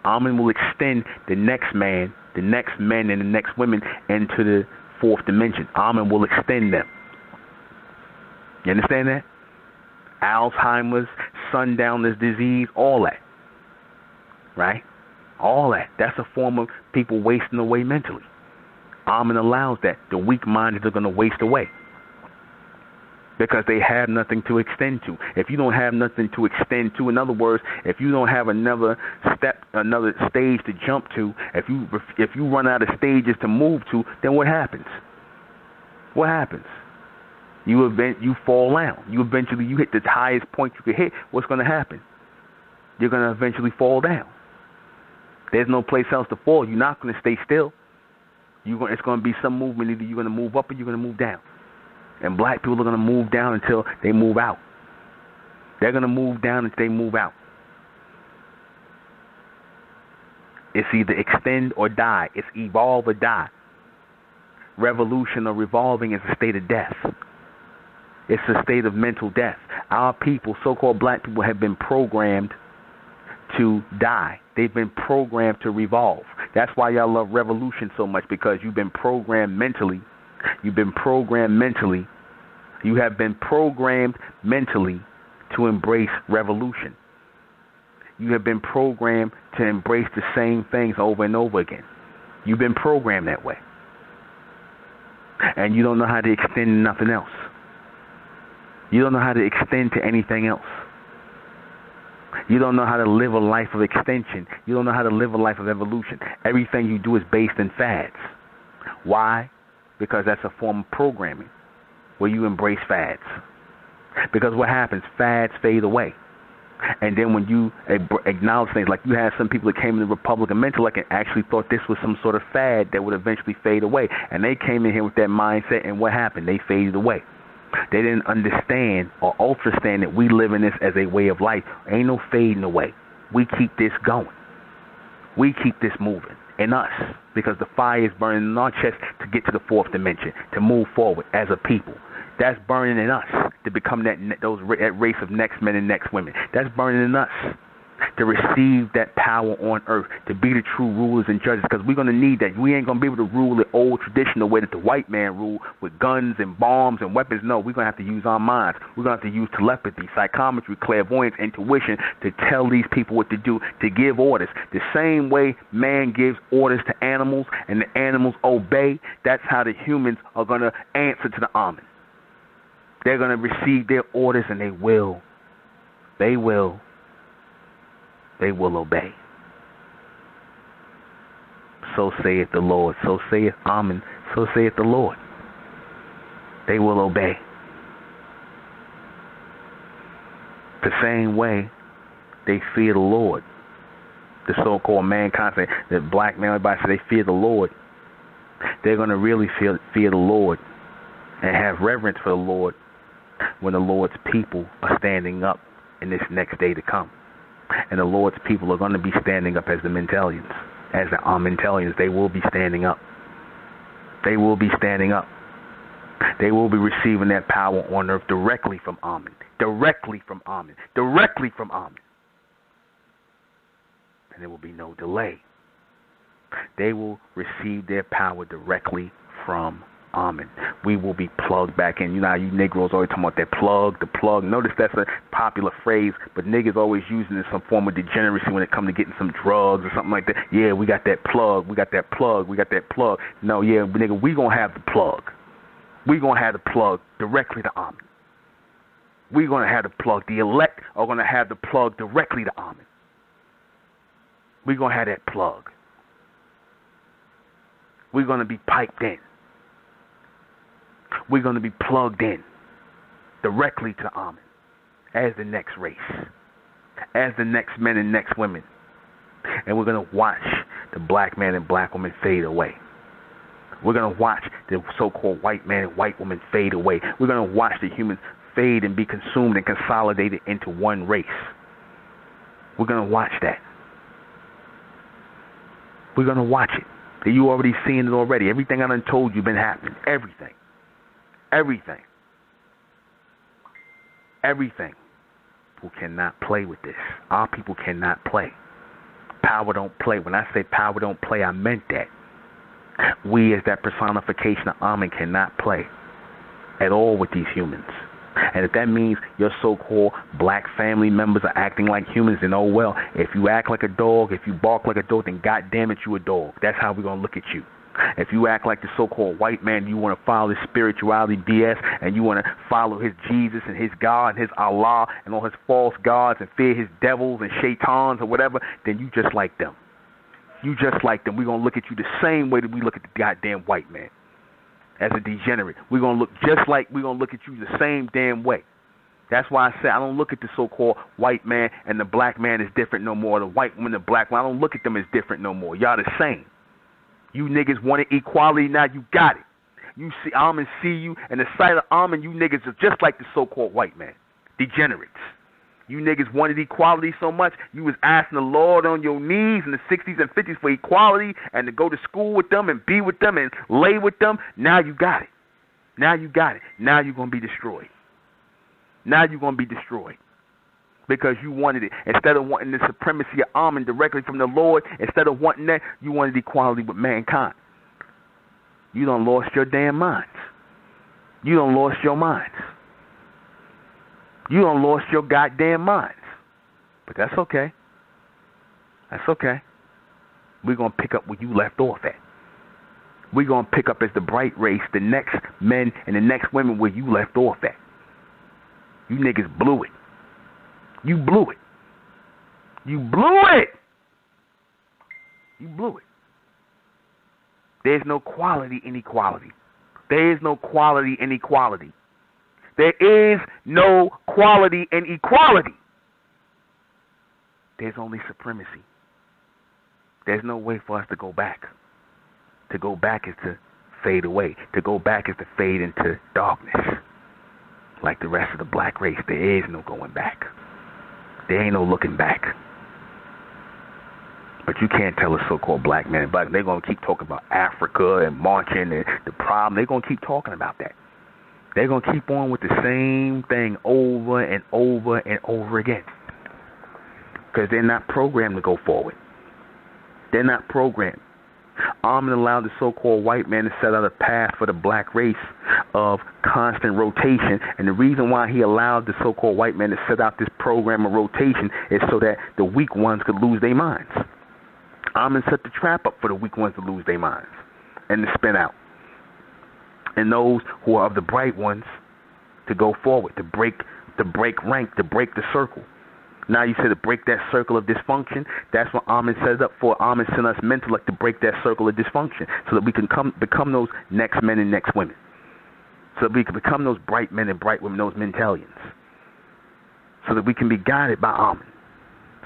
Amen will extend the next man, the next men, and the next women into the fourth dimension. Amen will extend them. You understand that? Alzheimer's, sundowners disease, all that. Right? All that. That's a form of people wasting away mentally. Amen allows that. The weak-minded are going to waste away because they have nothing to extend to. If you don't have nothing to extend to, in other words, if you don't have another step, another stage to jump to, if you run out of stages to move to, then what happens? What happens? You fall down. You hit the highest point you could hit. What's going to happen? You're going to eventually fall down. There's no place else to fall. You're not going to stay still. It's going to be some movement. Either you're going to move up or you're going to move down. And black people are going to move down until they move out. They're going to move down until they move out. It's either extend or die. It's evolve or die. Revolution or revolving is a state of death. It's a state of mental death. Our people, so-called black people, have been programmed to die. They've been programmed to revolve. That's why y'all love revolution so much, because you've been programmed mentally. You've been programmed mentally. You have been programmed mentally to embrace revolution. You have been programmed to embrace the same things over and over again. You've been programmed that way. And you don't know how to extend to nothing else. You don't know how to extend to anything else. You don't know how to live a life of extension. You don't know how to live a life of evolution. Everything you do is based in fads. Why? Because that's a form of programming where you embrace fads. Because what happens? Fads fade away. And then when you acknowledge things, like you had some people that came in the Republican intellect and actually thought this was some sort of fad that would eventually fade away. And they came in here with that mindset, and what happened? They faded away. They didn't understand or understand that we live in this as a way of life. Ain't no fading away. We keep this going. We keep this moving in us, because the fire is burning in our chest to get to the fourth dimension, to move forward as a people. That's burning in us to become that race of next men and next women. That's burning in us to receive that power on earth, to be the true rulers and judges, because we're going to need that. We ain't going to be able to rule the old traditional way that the white man ruled, with guns and bombs and weapons. No, we're going to have to use our minds. We're going to have to use telepathy, psychometry, clairvoyance, intuition to tell these people what to do, to give orders. The same way man gives orders to animals and the animals obey, that's how the humans are going to answer to the Amen. They're going to receive their orders, and they will obey. So saith the Lord. So saith Amen. So saith the Lord. They will obey. The same way they fear the Lord. The so-called mankind, the black man, everybody say they fear the Lord. They're going to really fear the Lord and have reverence for the Lord when the Lord's people are standing up in this next day to come. And the Lord's people are going to be standing up as the Mentalians. As the Mentalians, they will be standing up. They will be standing up. They will be receiving that power on earth directly from Amen. Directly from Amen. Directly from Amen. And there will be no delay. They will receive their power directly from Amen. We will be plugged back in. You know how you Negroes always talking about that plug, the plug. Notice that's a popular phrase, but niggas always using it in some form of degeneracy when it comes to getting some drugs or something like that. Yeah, we got that plug. We got that plug. We got that plug. No, yeah, nigga, we going to have the plug. We going to have the plug directly to Amen. We going to have the plug. The elect are going to have the plug directly to Amen. We going to have that plug. We're going to be piped in. We're going to be plugged in directly to Amen as the next race, as the next men and next women. And we're going to watch the black man and black woman fade away. We're going to watch the so-called white man and white woman fade away. We're going to watch the humans fade and be consumed and consolidated into one race. We're going to watch that. We're going to watch it. You already seen it already. Everything I done told you been happening. Everything. Everything. Everything. People cannot play with this. Our people cannot play. Power don't play. When I say power don't play, I meant that. We as that personification of Amen cannot play at all with these humans. And if that means your so-called black family members are acting like humans, then oh well. If you act like a dog, if you bark like a dog, then goddamn it, you a dog. That's how we're going to look at you. If you act like the so-called white man, you want to follow his spirituality BS, and you want to follow his Jesus and his God and his Allah and all his false gods and fear his devils and shaitans or whatever, then you just like them. You just like them. We're going to look at you the same way that we look at the goddamn white man. As a degenerate, we're going to look at you the same damn way. That's why I say I don't look at the so-called white man and the black man as different no more. The white woman and the black one, I don't look at them as different no more. Y'all the same. You niggas wanted equality, now you got it. You see Amen, see you, and the sight of Amen, you niggas are just like the so-called white man. Degenerates. You niggas wanted equality so much, you was asking the Lord on your knees in the 60s and 50s for equality and to go to school with them and be with them and lay with them. Now you got it. Now you got it. Now you're going to be destroyed. Now you're going to be destroyed because you wanted it. Instead of wanting the supremacy of Amen directly from the Lord, instead of wanting that, you wanted equality with mankind. You done lost your damn minds. You done lost your minds. You done lost your goddamn minds. But that's okay. That's okay. We're going to pick up where you left off at. We're going to pick up as the bright race, the next men and the next women where you left off at. You niggas blew it. You blew it. You blew it. You blew it. There's no quality in equality. There is no quality in equality. There is no quality in equality. There's only supremacy. There's no way for us to go back. To go back is to fade away. To go back is to fade into darkness. Like the rest of the black race, there is no going back. There ain't no looking back. But you can't tell a so-called black man, but they're going to keep talking about Africa and marching and the problem. They're going to keep talking about that. They're going to keep on with the same thing over and over and over again. Because they're not programmed to go forward. They're not programmed. Amen allowed the so-called white man to set out a path for the black race of constant rotation. And the reason why he allowed the so-called white man to set out this program of rotation is so that the weak ones could lose their minds. Amen set the trap up for the weak ones to lose their minds and to spin out. And those who are of the bright ones to go forward, to break rank, to break the circle. Now you say to break that circle of dysfunction. That's what Amen set up for. Amen sent us men to break that circle of dysfunction so that we can become those next men and next women. So that we can become those bright men and bright women, those mentalians. So that we can be guided by Amen.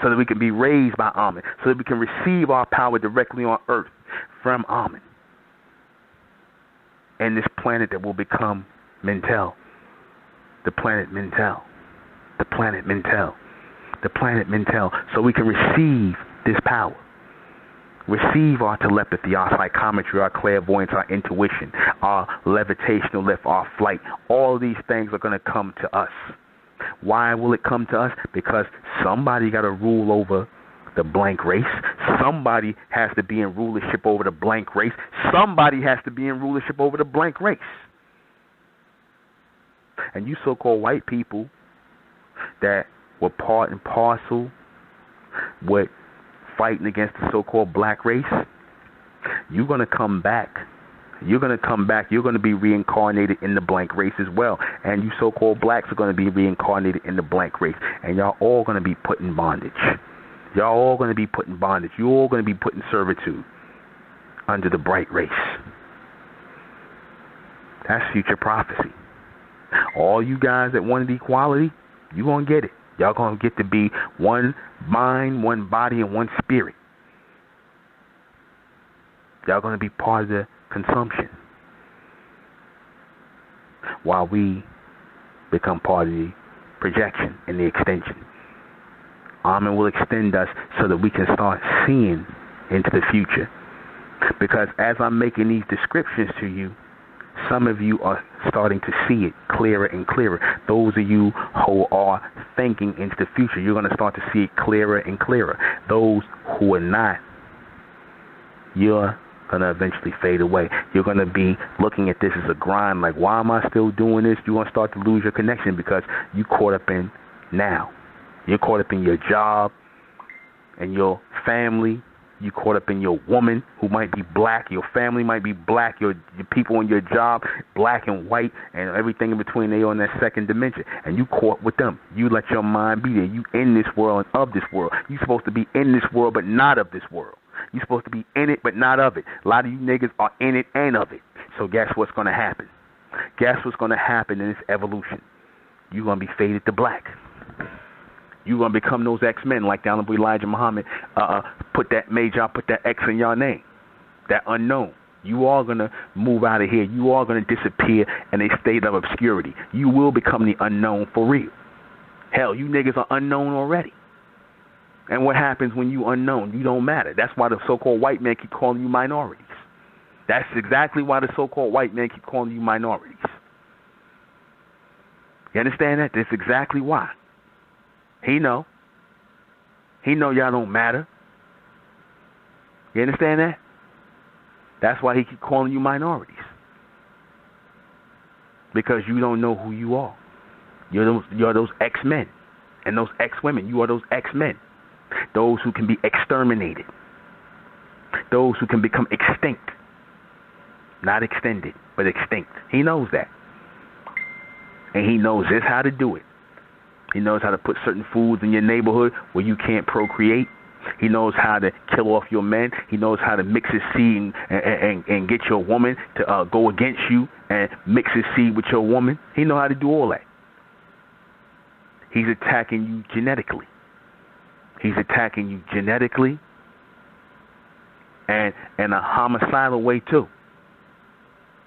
So that we can be raised by Amen. So that we can receive our power directly on earth from Amen. And this planet that will become Mentel. The planet Mentel. The planet Mentel. The planet Mentel. So we can receive this power. Receive our telepathy, our psychometry, our clairvoyance, our intuition, our levitational lift, our flight. All these things are going to come to us. Why will it come to us? Because somebody got to rule over the blank race. Somebody has to be in rulership over the blank race. Somebody has to be in rulership over the blank race. And you so-called white people that were part and parcel with fighting against the so-called black race, you're going to come back. You're going to come back. You're going to be reincarnated in the blank race as well. And you so-called blacks are going to be reincarnated in the blank race. And y'all all going to be put in bondage. Y'all all going to be put in bondage. You're all going to be put in servitude under the bright race. That's future prophecy. All you guys that wanted equality, you're going to get it. Y'all going to get to be one mind, one body, and one spirit. Y'all going to be part of the consumption while we become part of the projection and the extension. Amen will extend us so that we can start seeing into the future. Because as I'm making these descriptions to you, some of you are starting to see it clearer and clearer. Those of you who are thinking into the future, you're going to start to see it clearer and clearer. Those who are not, you're going to eventually fade away. You're going to be looking at this as a grind, like, why am I still doing this? You're going to start to lose your connection because you caught up in now. You're caught up in your job and your family. You caught up in your woman who might be black. Your family might be black. Your people in your job, black and white, and everything in between. They on that second dimension, and you caught with them. You let your mind be there. You in this world and of this world. You supposed to be in this world but not of this world. You supposed to be in it but not of it. A lot of you niggas are in it and of it. So guess what's going to happen? Guess what's going to happen in this evolution? You're going to be faded to black. You're going to become those X-Men like the Honorable Elijah Muhammad put that X in your name, that unknown. You are going to move out of here. You are going to disappear in a state of obscurity. You will become the unknown for real. Hell, you niggas are unknown already. And what happens when you unknown? You don't matter. That's why the so-called white man keep calling you minorities. That's exactly why the so-called white man keep calling you minorities. You understand that? That's exactly why. He know y'all don't matter. You understand that? That's why he keep calling you minorities. Because you don't know who you are. You're those X-men and those X-women. You are those X-men. Those who can be exterminated. Those who can become extinct. Not extended, but extinct. He knows that. And he knows just how to do it. He knows how to put certain foods in your neighborhood where you can't procreate. He knows how to kill off your men. He knows how to mix his seed and get your woman to go against you and mix his seed with your woman. He knows how to do all that. He's attacking you genetically. He's attacking you genetically and in a homicidal way too.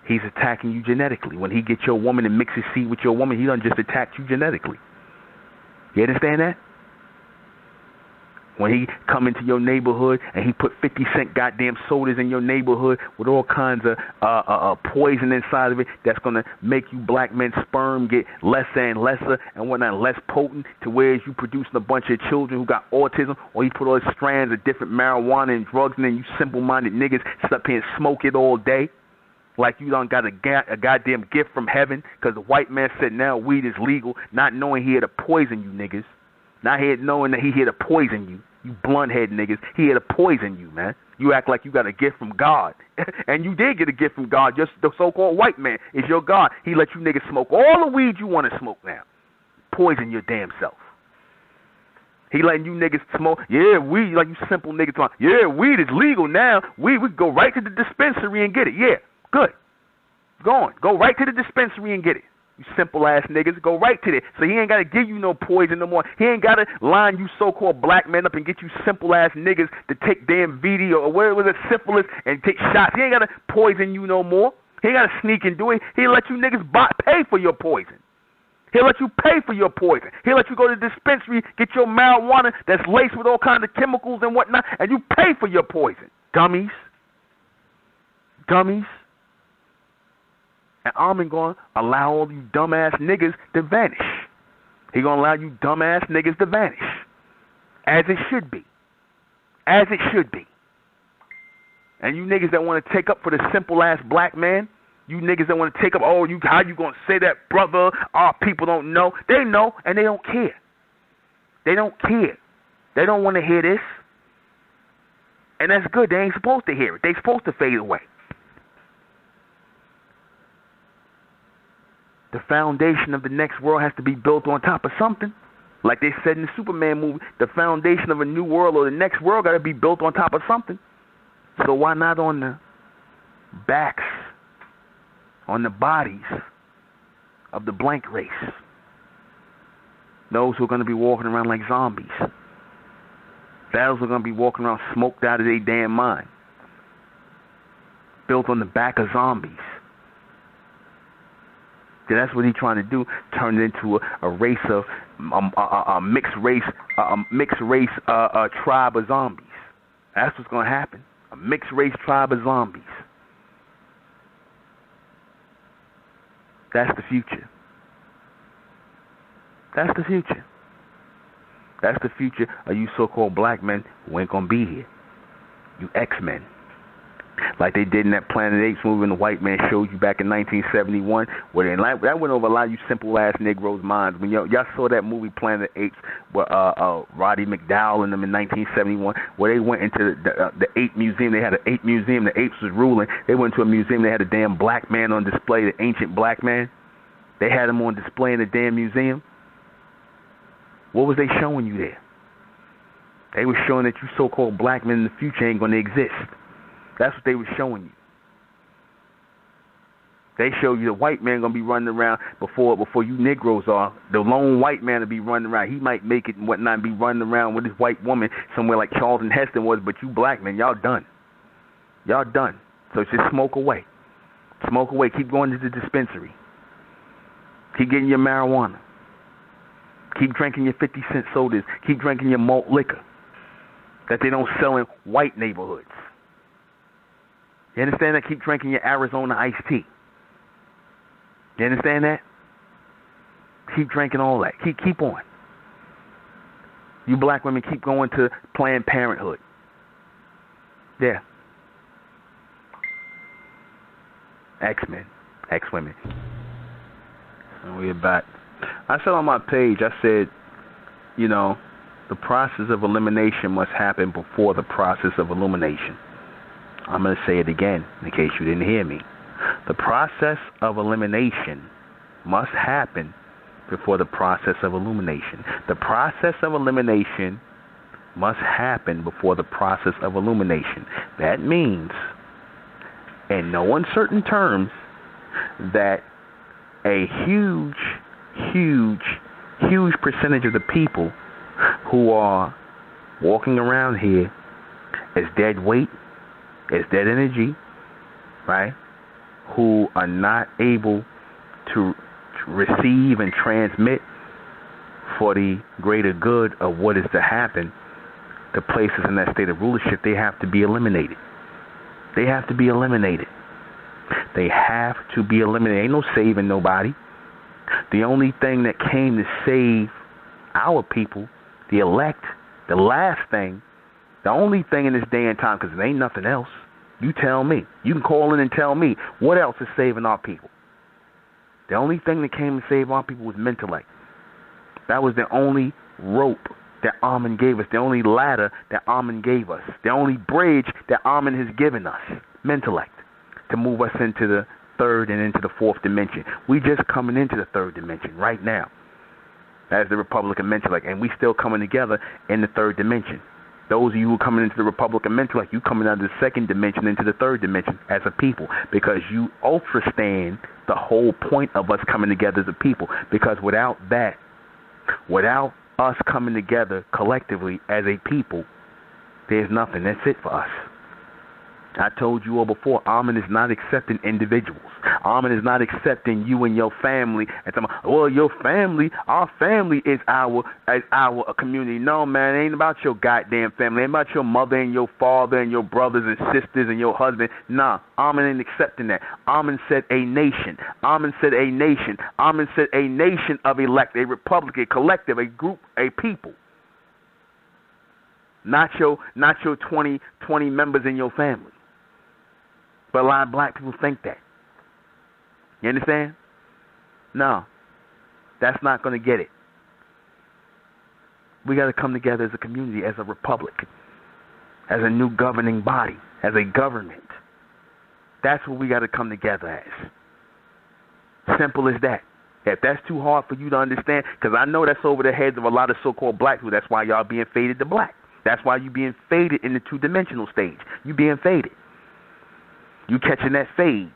He's attacking you genetically. When he gets your woman and mix his seed with your woman, he done just attacked you genetically. You understand that? When he come into your neighborhood and he put 50-cent goddamn sodas in your neighborhood with all kinds of poison inside of it that's going to make you black men's sperm get lesser and lesser and whatnot, less potent to where you producing a bunch of children who got autism, or he put all these strands of different marijuana and drugs and then you simple-minded niggas sit up here and smoke it all day. Like you done got a goddamn gift from heaven because the white man said now weed is legal, not knowing he had to poison you niggas. Not knowing that he here to poison you. You blunt-head niggas. He here to poison you, man. You act like you got a gift from God. And you did get a gift from God. Just the so-called white man is your God. He let you niggas smoke all the weed you want to smoke now. Poison your damn self. He letting you niggas smoke. Yeah, weed, like you simple niggas talking. Yeah, weed is legal now. We go right to the dispensary and get it. Yeah. Good. Go on. Go right to the dispensary and get it. You simple ass niggas. Go right to it. So he ain't got to give you no poison no more. He ain't got to line you so-called black men up and get you simple ass niggas to take damn VD or whatever was it, syphilis and take shots. He ain't got to poison you no more. He ain't got to sneak and do it. He'll let you niggas pay for your poison. He'll let you pay for your poison. He'll let you go to the dispensary, get your marijuana that's laced with all kinds of chemicals and whatnot, and you pay for your poison. Dummies. Dummies. And I'm going to allow all you dumbass niggas to vanish. He going to allow you dumbass niggas to vanish. As it should be. As it should be. And you niggas that want to take up for the simple ass black man, you niggas that want to take up, how you going to say that, brother? Our people don't know. They know, and they don't care. They don't care. They don't want to hear this. And that's good. They ain't supposed to hear it. They supposed to fade away. The foundation of the next world has to be built on top of something. Like they said in the Superman movie, the foundation of a new world or the next world got to be built on top of something. So why not on the backs, on the bodies of the blank race? Those who are going to be walking around like zombies. Those who are going to be walking around smoked out of their damn mind. Built on the back of zombies. That's what he's trying to do. Turn it into a race of a mixed race tribe of zombies. That's what's going to happen. A mixed race tribe of zombies. That's the future. That's the future. That's the future of you so-called black men who ain't going to be here. You X-Men. Like they did in that Planet of the Apes movie when the white man showed you back in 1971. Where that went over a lot of you simple-ass Negroes' minds. When y'all saw that movie Planet of the Apes where Roddy McDowell and them in 1971, where they went into the ape museum. They had an ape museum. The apes was ruling. They went to a museum. They had a damn black man on display, the ancient black man. They had him on display in the damn museum. What was they showing you there? They were showing that you so-called black men in the future ain't going to exist. That's what they were showing you. They show you the white man going to be running around before you Negroes are. The lone white man will be running around. He might make it and whatnot and be running around with his white woman somewhere like Charlton Heston was, but you black men, y'all done. Y'all done. So just smoke away. Smoke away. Keep going to the dispensary. Keep getting your marijuana. Keep drinking your 50-cent sodas. Keep drinking your malt liquor that they don't sell in white neighborhoods. You understand that? Keep drinking your Arizona iced tea. You understand that? Keep drinking all that. Keep on. You black women keep going to Planned Parenthood. Yeah. X-Men. X-women. And we're back. I said on my page, I said, the process of elimination must happen before the process of illumination. I'm going to say it again in case you didn't hear me. The process of elimination must happen before the process of illumination. The process of elimination must happen before the process of illumination. That means, in no uncertain terms, that a huge percentage of the people who are walking around here as dead weight, as dead energy, right, who are not able to receive and transmit for the greater good of what is to happen to places in that state of rulership, they have to be eliminated. They have to be eliminated. They have to be eliminated. Ain't no saving nobody. The only thing that came to save our people, the elect, the last thing, the only thing in this day and time, because there ain't nothing else. You tell me. You can call in and tell me what else is saving our people. The only thing that came to save our people was Mentellect. That was the only rope that Amen gave us, the only ladder that Amen gave us, the only bridge that Amen has given us, Mentellect, to move us into the third and into the fourth dimension. We just coming into the third dimension right now as the Republic of Mentellect, and we still coming together in the third dimension. Those of you who are coming into the Republic of Mentellect, you coming out of the second dimension into the third dimension as a people, because you understand the whole point of us coming together as a people. Because without that, without us coming together collectively as a people, there's nothing. That's it for us. I told you all before, Amen is not accepting individuals. Amen is not accepting you and your family. And saying, well, your family, our family is our community. No, man, it ain't about your goddamn family. It ain't about your mother and your father and your brothers and sisters and your husband. Nah, Amen ain't accepting that. Amen said a nation. Amen said a nation. Amen said a nation of elect, a republic, a collective, a group, a people. Not your 20 members in your family. But a lot of black people think that. You understand? No. That's not going to get it. We got to come together as a community, as a republic, as a new governing body, as a government. That's what we got to come together as. Simple as that. If that's too hard for you to understand, because I know that's over the heads of a lot of so-called black people. That's why y'all being faded to black. That's why you being faded in the two-dimensional stage. You being faded. You catching that fade.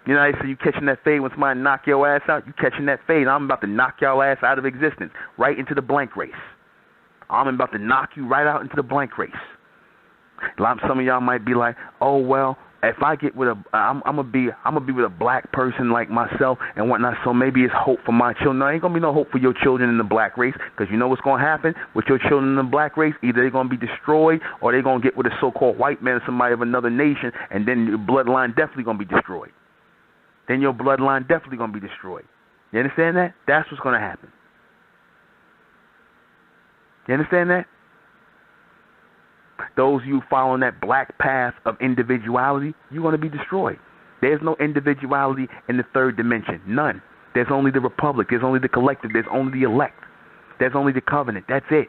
You know how they say you catching that fade when somebody knock your ass out? You catching that fade. I'm about to knock y'all ass out of existence, right into the blank race. I'm about to knock you right out into the blank race. Some of y'all might be like, oh, well, if I get with I'm gonna be with a black person like myself and whatnot, so maybe it's hope for my children. No, ain't gonna be no hope for your children in the black race, because you know what's gonna happen with your children in the black race? Either they're gonna be destroyed, or they're gonna get with a so-called white man or somebody of another nation, and then your bloodline definitely gonna be destroyed. Then your bloodline definitely gonna be destroyed. You understand that? That's what's gonna happen. You understand that? Those of you following that black path of individuality, you're going to be destroyed. There's no individuality in the third dimension. None. There's only the republic. There's only the collective. There's only the elect. There's only the covenant. That's it.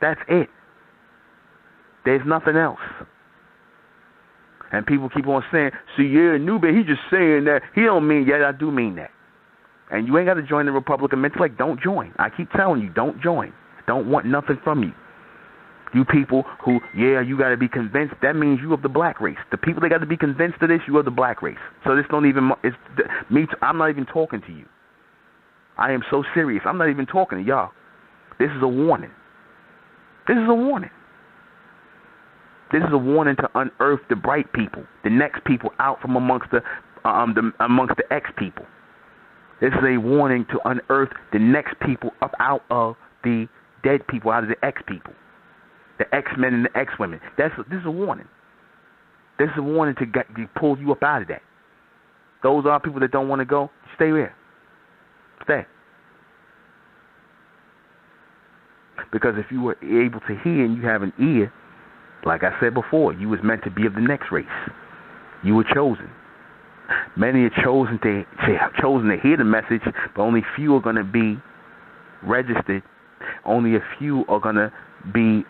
That's it. There's nothing else. And people keep on saying, see, yeah, Nube, he just saying that. He don't mean, yeah, I do mean that. And you ain't got to join the Republican intellect. Don't join. I keep telling you, don't join. Don't want nothing from you. You people who, yeah, you got to be convinced, that means you of the black race. The people that got to be convinced of this, you of the black race. So this don't even, I'm not even talking to you. I am so serious. I'm not even talking to y'all. This is a warning. This is a warning. This is a warning to unearth the bright people, the next people out from amongst the X people. This is a warning to unearth the next people up out of the dead people, out of the X people, the X-men and the X-women. This is a warning. This is a warning to pull you up out of that. Those are people that don't want to go. Stay there. Stay. Because if you were able to hear and you have an ear, like I said before, you was meant to be of the next race. You were chosen. Many are chosen to hear the message, but only few are going to be registered. Only a few are going to be,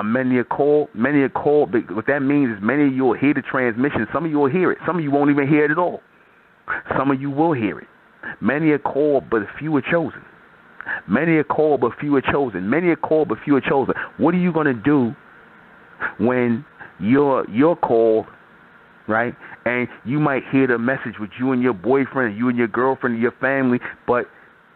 many are called. Many are called. But what that means is many of you will hear the transmission. Some of you will hear it. Some of you won't even hear it at all. Some of you will hear it. Many are called, but few are chosen. Many are called, but few are chosen. Many are called, but few are chosen. What are you going to do when you're called, right? And you might hear the message with you and your boyfriend, or you and your girlfriend, or your family, but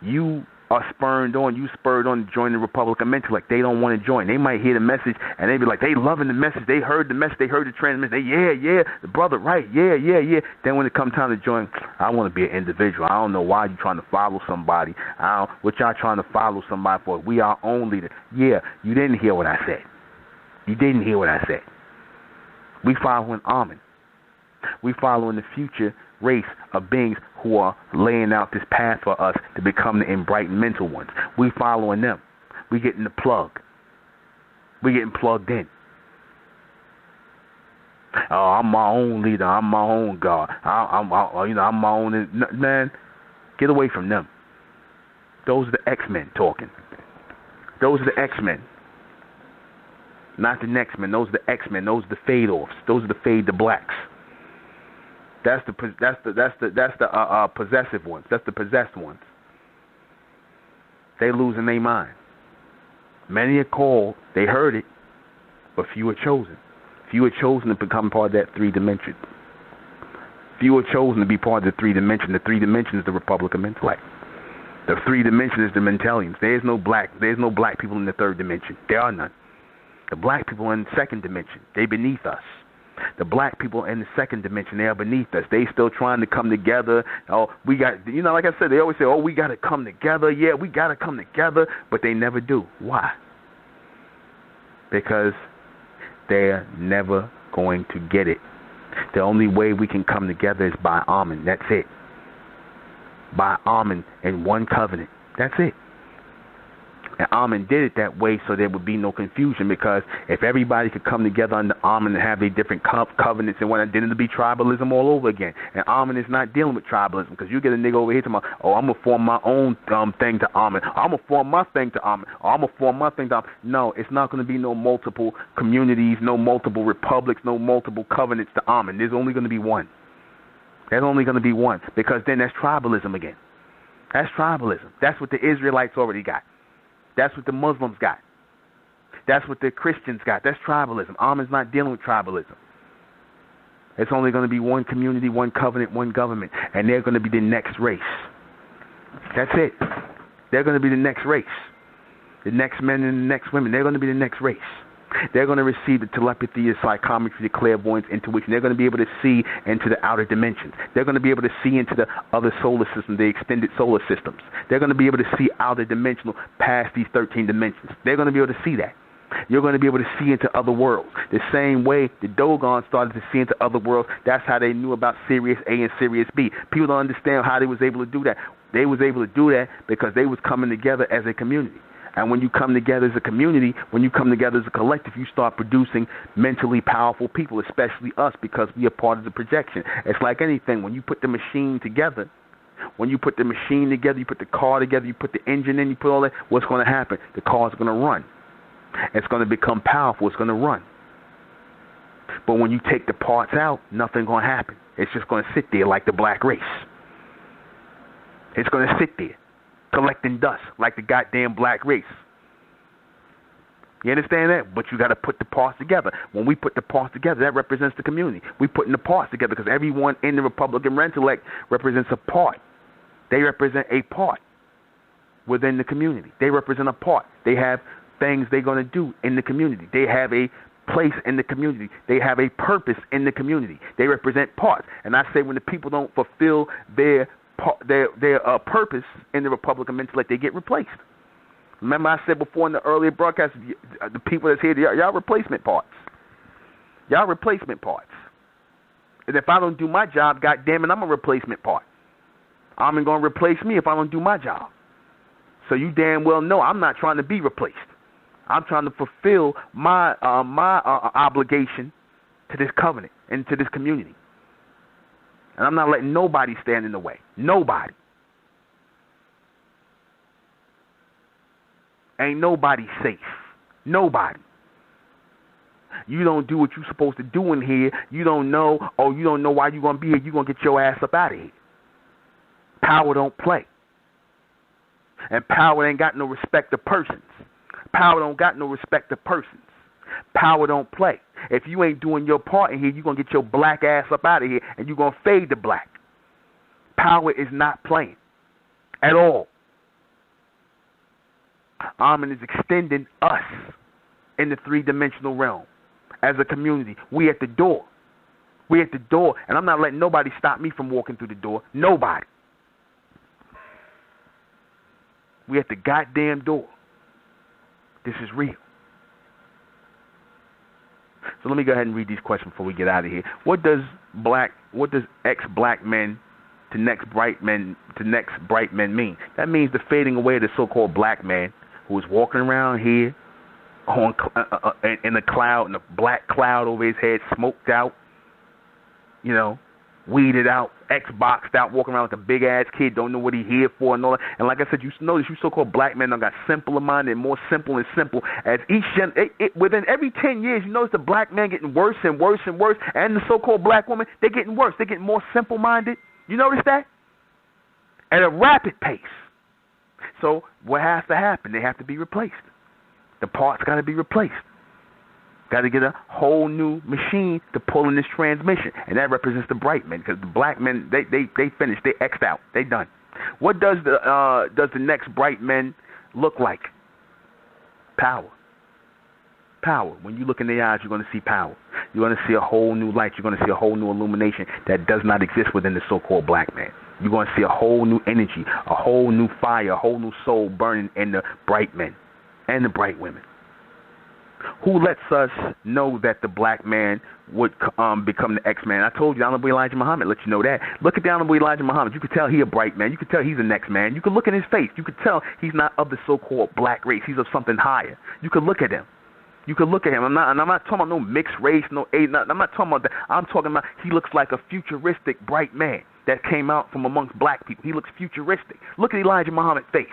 you are spurred on to join the Republican intellect. They don't want to join. They might hear the message and they be like, they loving the message. They heard the message. They heard the transmission. Yeah, the brother, right? Yeah. Then when it comes time to join, I want to be an individual. I don't know why you trying to follow somebody. What y'all trying to follow somebody for? We our own leader. Yeah, you didn't hear what I said. You didn't hear what I said. We following Amen. We following the future race of beings who are laying out this path for us to become the enlightened mental ones. We following them. We getting the plug. We getting plugged in. Oh, I'm my own leader. I'm my own God. I'm my own. Man, get away from them. Those are the X-Men talking. Those are the X-Men. Not the next men. Those are the X-Men. Those are the fade-offs. Those are the fade to blacks. That's the possessive ones. That's the possessed ones. They losing their mind. Many are called. They heard it, but few are chosen. Few are chosen to become part of that 3 dimension. Few are chosen to be part of the 3 dimension. The 3 dimension is the Republican intellect. The 3 dimension is the Mentalians. There's no black people in the 3rd dimension. There are none. The black people are in the 2nd dimension. They beneath us. The black people in the 2nd dimension, they are beneath us. They still trying to come together. Oh, we got, like I said, they always say, oh, we got to come together. Yeah, we got to come together. But they never do. Why? Because they're never going to get it. The only way we can come together is by Amen. That's it. By Amen and one covenant. That's it. And Amen did it that way so there would be no confusion, because if everybody could come together under Amen and have their different covenants and whatnot, then it'll be tribalism all over again. And Amen is not dealing with tribalism, because you get a nigga over here talking about, oh, I'm going to form my own thing to Amen. I'm going to form my thing to Amen. I'm going to form my thing to Amen. No, it's not going to be no multiple communities, no multiple republics, no multiple covenants to Amen. There's only going to be one. There's only going to be one, because then that's tribalism again. That's tribalism. That's what the Israelites already got. That's what the Muslims got. That's what the Christians got. That's tribalism. Amen's not dealing with tribalism. It's only going to be one community, one covenant, one government, and they're going to be the next race. That's it. They're going to be the next race. The next men and the next women, they're going to be the next race. They're going to receive the telepathy, the psychometry, the clairvoyance, intuition. They're going to be able to see into the outer dimensions. They're going to be able to see into the other solar systems, the extended solar systems. They're going to be able to see outer dimensional past these 13 dimensions. They're going to be able to see that. You're going to be able to see into other worlds. The same way the Dogon started to see into other worlds, that's how they knew about Sirius A and Sirius B. People don't understand how they was able to do that. They was able to do that because they was coming together as a community. And when you come together as a community, when you come together as a collective, you start producing mentally powerful people, especially us, because we are part of the projection. It's like anything. When you put the machine together, you put the car together, you put the engine in, you put all that, what's going to happen? The car's going to run. It's going to become powerful. It's going to run. But when you take the parts out, nothing's going to happen. It's just going to sit there like the black race. It's going to sit there, collecting dust like the goddamn black race. You understand that? But you got to put the parts together. When we put the parts together, that represents the community. We putting the parts together because everyone in the Republican Rentellect represents a part. They represent a part within the community. They represent a part. They have things they're going to do in the community. They have a place in the community. They have a purpose in the community. They represent parts. And I say when the people don't fulfill their purpose in the Republican Rentellect, they get replaced. Remember I said before in the earlier broadcast, the people that's here, y'all replacement parts. Y'all replacement parts. And if I don't do my job, goddamn it, I'm a replacement part. I'm going to replace me if I don't do my job. So you damn well know I'm not trying to be replaced. I'm trying to fulfill my obligation to this covenant and to this community. And I'm not letting nobody stand in the way. Nobody. Ain't nobody safe. Nobody. You don't do what you're supposed to do in here. You don't know, you don't know why you're going to be here. You're going to get your ass up out of here. Power don't play. And power ain't got no respect of persons. Power don't got no respect of persons. Power don't play. If you ain't doing your part in here, you're going to get your black ass up out of here and you're going to fade to black. Power is not playing at all. Amen is extending us in the three-dimensional realm as a community. We at the door. We at the door, and I'm not letting nobody stop me from walking through the door. Nobody. We at the goddamn door. This is real. So let me go ahead and read these questions before we get out of here. What does ex-black men to next bright men mean? That means the fading away of the so-called black man who is walking around here in a cloud, in a black cloud over his head, smoked out, weeded out, Xboxed out, walking around like a big ass kid, don't know what he here for and all that. And like I said, you notice you so-called black men got simpler mind and more simple and simple. As within every 10 years, you notice the black man getting worse and worse and worse, and the so-called black woman, they're getting worse. They're getting more simple-minded. You notice that? At a rapid pace. So what has to happen? They have to be replaced. The parts got to be replaced. Got to get a whole new machine to pull in this transmission, and that represents the bright men, because the black men they finished, they X'd out, they done. What does the next bright men look like? Power. Power. When you look in their eyes, you're going to see power. You're going to see a whole new light. You're going to see a whole new illumination that does not exist within the so-called black man. You're going to see a whole new energy, a whole new fire, a whole new soul burning in the bright men and the bright women. Who lets us know that the black man would become the X-man? I told you, the Honorable Elijah Muhammad let you know that. Look at the Honorable Elijah Muhammad. You could tell he's a bright man. You could tell he's the next man. You could look at his face. You could tell he's not of the so-called black race. He's of something higher. You could look at him. You could look at him. I'm not talking about no mixed race, no A. I'm not talking about that. I'm talking about he looks like a futuristic bright man that came out from amongst black people. He looks futuristic. Look at Elijah Muhammad's face.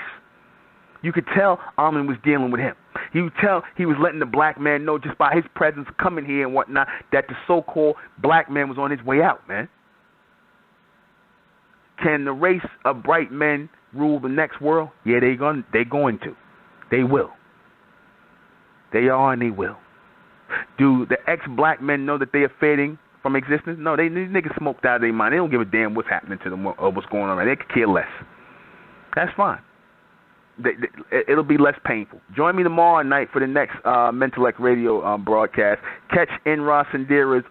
You could tell Amen was dealing with him. You could tell he was letting the black man know just by his presence coming here and whatnot that the so-called black man was on his way out, man. Can the race of bright men rule the next world? Yeah, they're going to. They will. They are and they will. Do the ex-black men know that they are fading from existence? No, these niggas smoked out of their mind. They don't give a damn what's happening to them or what's going on. They could care less. That's fine. It'll be less painful. Join me tomorrow night for the next Mentellect Radio broadcast. Catch Enra Sandira's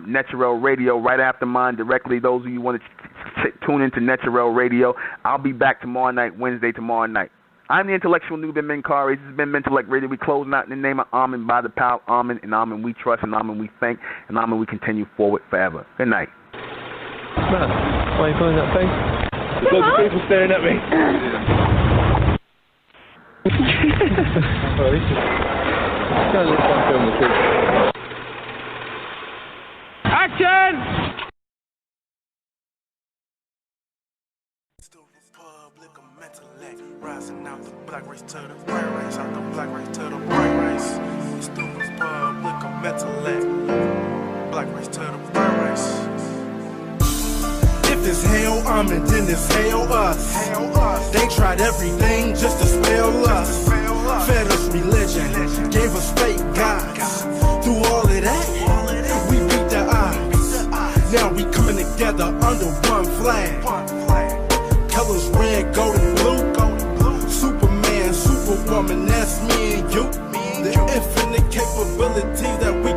Netrel Radio right after mine directly. Those of you who want to tune into Netrel Radio, I'll be back tomorrow night, Wednesday tomorrow night. I'm the intellectual Nuben Menkares. This has been Mentellect Radio. We closing out in the name of Amen, by the power of Amen, and Amen we trust, and Amen we thank, and Amen we continue forward forever. Good night. Man, why are you pulling that face? There's loads of people staring at me. Well, this is kind of looks like film the truth. Action! Rising out the black race to the bright race, out the black race to the bright race. Students public a mental black race to the bright race. If it's hell, I'm in, then it's hell us. They tried everything just to spell us. Fed us religion, gave us fake gods. Through all of that, we beat the odds. Now we coming together under one flag. Colors red, gold, and blue. Superman, Superwoman, that's me and you. The infinite capabilities that we